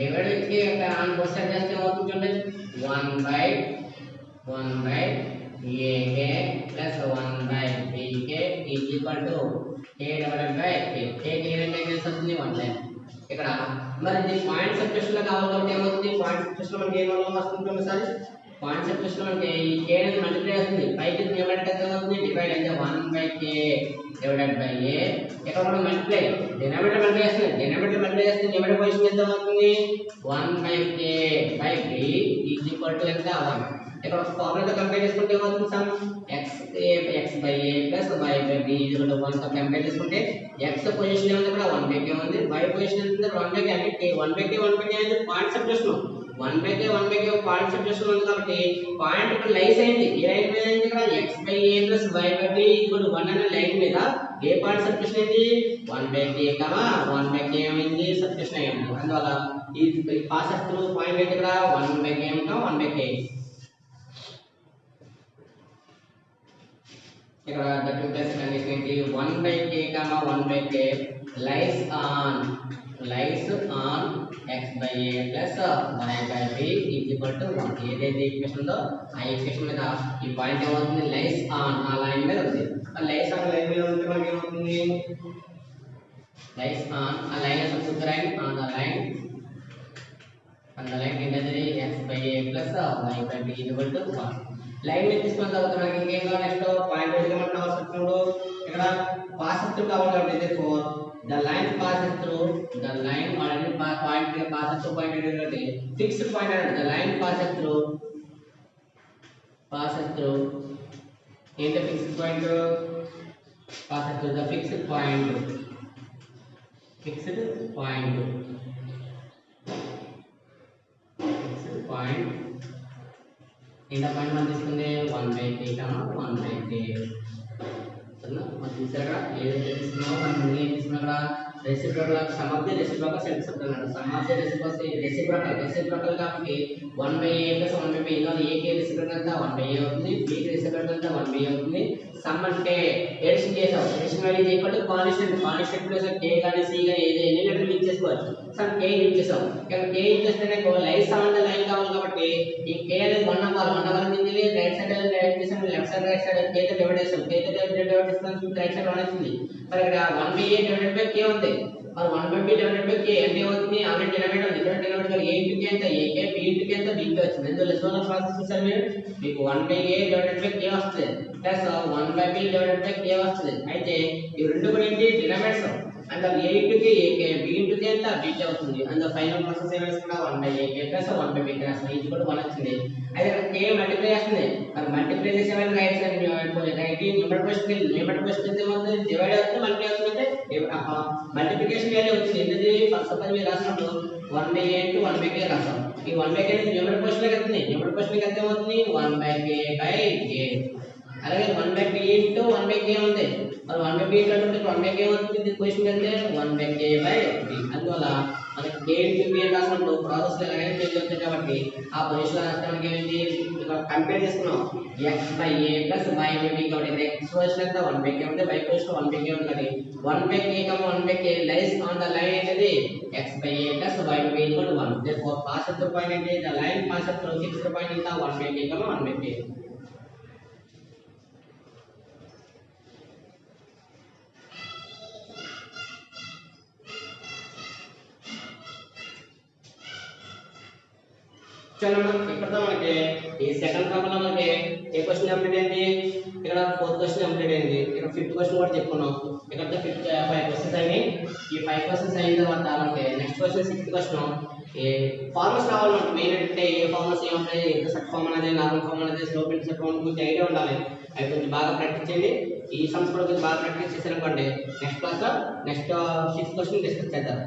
divide with k on both side చేస్తే ఏమవుతుంది చూడండి 1 by ak plus 1 by bk is equal to k divided by k k కి ఏం చేస్తుంది 1 లైన్ ఇక్కడ మరి ఇది పాయింట్ సబ్స్టిట్యూషన్ లో కావాలి కాబట్టి ఏమవుతుంది పాయింట్ సబ్స్టిట్యూషన్ మనకి ఏం వస్తుంది సార్ పాయింట్ సబ్స్టిట్యూషన్ మనకి ఈ k అనేది మల్టిప్లై అవుతుంది పైకి డివైడ్ ఎంత అవుతుంది డివైడ్ అయితే 1 by k divided by a ఇక్కడ కూడా మల్టిప్లై డినామినేటర్ మల్టిప్లై చేస్తే న్యూమరేటర్ పొజిషన్ ఎంత అవుతుంది 1 by k by b is equal to ఎంత 1 ఇక్కడ ఫార్ములా కంపేర్ చేసుకుంటే ఏమవుతుంది some x by a plus y by b is equal to 1 తో కంపేర్ చేసుకుంటే x పొజిషన్ ఏముంది ఇక్కడ 1 by k ఉంది y పొజిషన్ ఎంత 1 by k అంటే k 1 by k అనేది point substitution 1 by k point substitution ఉంది కాబట్టి పాయింట్ ఇక్కడ లైస్ అయింది ఈ లైన్ మీద అయింది ఇక్కడ x by a plus y by b is equal to 1 అనే లైన్ మీద ఏ పాయింట్ సబ్స్టిట్యూషన్ అయింది 1 by k 1 by k అయింది సబ్స్టిట్యూషన్ అయింది అందువల్ల ఈ పాస్ త్రూ పాయింట్ అయితే ఇక్కడ 1 by k 1 by k ఇక్కడ దట్ ఇంప్లైస్ కండిషన్ ఏంటి 1 by k 1 by k lies on x by a plus y by b is equal to 1 ఏదైతే equation ఉందో ఆ ఈక్వేషన్ మీద ఈ పాయింట్ ఏమవుతుంది లైస్ ఆన్ ఆ లైన్ మీద ఉంది ఆ లైస్ ఆన్ లైన్ మీద ఉంటే మనకి ఏమవుతుంది లైస్ ఆన్ ఆ line substitute on the line ఏంటంటే x by a plus y by b is equal to 1 line మీద తీసుకున్న తర్వాత మనకి ఇంకేం కావాలి నెక్స్ట్ పాయింట్ ఏది మనకు అవసరం ఇక్కడ పాస్ త్రూ కావాలి కాబట్టి four the line pass through the line already point pass through point ఏంటంటే ఫిక్స్డ్ పాయింట్ అంటే ద లైన్ పాస్ త్రూ ఏంటి fixed point pass through the fixed point ఎంత పాయింట్ మనం తీసుకుంది 1 by k 1 by k మనం చూసారా ఏదైతే తీసుకున్నామో మనం ముందు ఏం తీసుకున్నాం అక్కడ reciprocal some of the reciprocal sets అన్నాడు సమ్ ఆఫ్ ది రెసిప్రోకల్ కాబట్టి 1 by a plus 1 by b ఇందులో a కి రెసిప్రోకల్ అంతా 1 by a అవుతుంది b కి రెసిప్రోకల్ అంతా 1 by a అవుతుంది సమ్ అంటే ఎడిషన్ చేసాం edition value is equal to constant plus k గాని c గాని ఏది ఎన్ని లెటర్ యూజ్ చేసుకోవచ్చు సమ్ k యూజ్ చేసాం ఇక్కడ k యూజ్ చేస్తేనే లైన్స్ ఆన్ ద లైన్ కావాలి కాబట్టి ఈ k అనేది 1 అవ్వాలి దీన్ని రైట్ సైడ్ డివైడ్ చేసాం left side right side k తో డివైడ్ చేసాం k తో డివైడ్ చేస్తాం రైట్ సైడ్ 1 అవుతుంది మరి ఇక్కడ 1 by a divided by k ఉంది మరి 1 by b divided by k అంటే అవుతుంది ఆల్రెడీ డివైడెడ్ ఉంది divided by a into k ఎంత a k b into k ఎంత b కి వచ్చింది ఇందులో లెసన్ ప్రాసెస్ చూసారు మీరు మీకు 1 by a divided by k వస్తుంది plus 1 by b divided by k వస్తుంది అయితే ఈ రెండు కూడా ఏంటి denominators and the a into k a k b into k ఎంత b k అవుతుంది and the final process ఏం వేసుకున్నా 1 by a k plus 1 by b k రాస్తాం ఇది కూడా 1 వచ్చింది అయితే ఇక్కడ k మల్టిప్లై చేస్తుంది మరి మల్టిప్లై చేసేవాళ్ళు right side right numerator position ఎంత అవుతుంది డివైడ్ అవుతుంది మల్టిప్లై అవుతుంది అంటే మల్టిప్లికేషన్ వాల్యూ వచ్చింది ఏంటది ఫస్ట్ సపోజ్ మీరు రాసినప్పుడు 1 by a into 1 by k రాస్తాం ఈ 1 by k అనేది న్యూమరేటర్ పొజిషన్ లోకి వస్తుంది న్యూమరేటర్ పొజిషన్ లోకి ఎంత అవుతుంది 1 by k by k అలాగే 1/p ఇంటూ 1/k ఉంది. మరి 1/p అంటే 1/k అవుతుంది క్వశ్చన్ అంటే 1/k/p. అందువల్ల మనకి k ఇంటూ p అని రాసినప్పుడు ప్రాసెస్ ఎలాగైనా చేంజ్ అవుతుంది కాబట్టి ఆ పొజిషన్ రాస్తానికి ఏంటి ఇక్కడ కంపేర్ చేసుకున్నాం x/a + y/b కాబట్టి x పొజిషన్ ఎంత 1/k ఉంది, y పొజిషన్ 1/k ఉంది కాబట్టి 1/k, 1/k lies on the line ఏంటిది x/a + y/b = 1. therefore pass through point ఏంటి the line pass through fixed point ఎంత 1/k, 1/k. చలో ఇప్పుడుతో మనకి ఈ సెకండ్ ప్రాబ్లం మనకి ఏ క్వశ్చన్ కంప్లీట్ అయింది, ఇక్కడ ఫోర్త్ క్వశ్చన్ కంప్లీట్ అయింది, ఇక్కడ ఫిఫ్త్ క్వశ్చన్ కూడా చెప్పుకున్నాం. ఇక్కడ 5 క్వశ్చన్స్ అయినాయి. ఈ 5 క్వశ్చన్స్ అయిన తర్వాత మనకి నెక్స్ట్ క్వశ్చన్ సిక్స్త్ క్వశ్చన్ ఏ ఫార్ములాస్ రావాలి మనకి. మెయిన్ అంటే ఏ ఫార్ములాస్ ఏముంటాయి, ఇంటర్సెప్ట్ ఫార్మ్ అనేది, నార్మల్ ఫార్మ్ అనేది, స్లోప్ ఇంటర్సెప్ట్ ఫార్మ్ గురించి ఐడియా ఉండాలి. అవి కొంచెం బాగా ప్రాక్టీస్ చేయండి. ఈ సమ్స్ కూడా కొంచెం బాగా ప్రాక్టీస్ చేశారనుకోండి నెక్స్ట్ క్లాస్లో నెక్స్ట్ సిక్స్త్ క్వశ్చన్ డిస్కస్ చేద్దాం.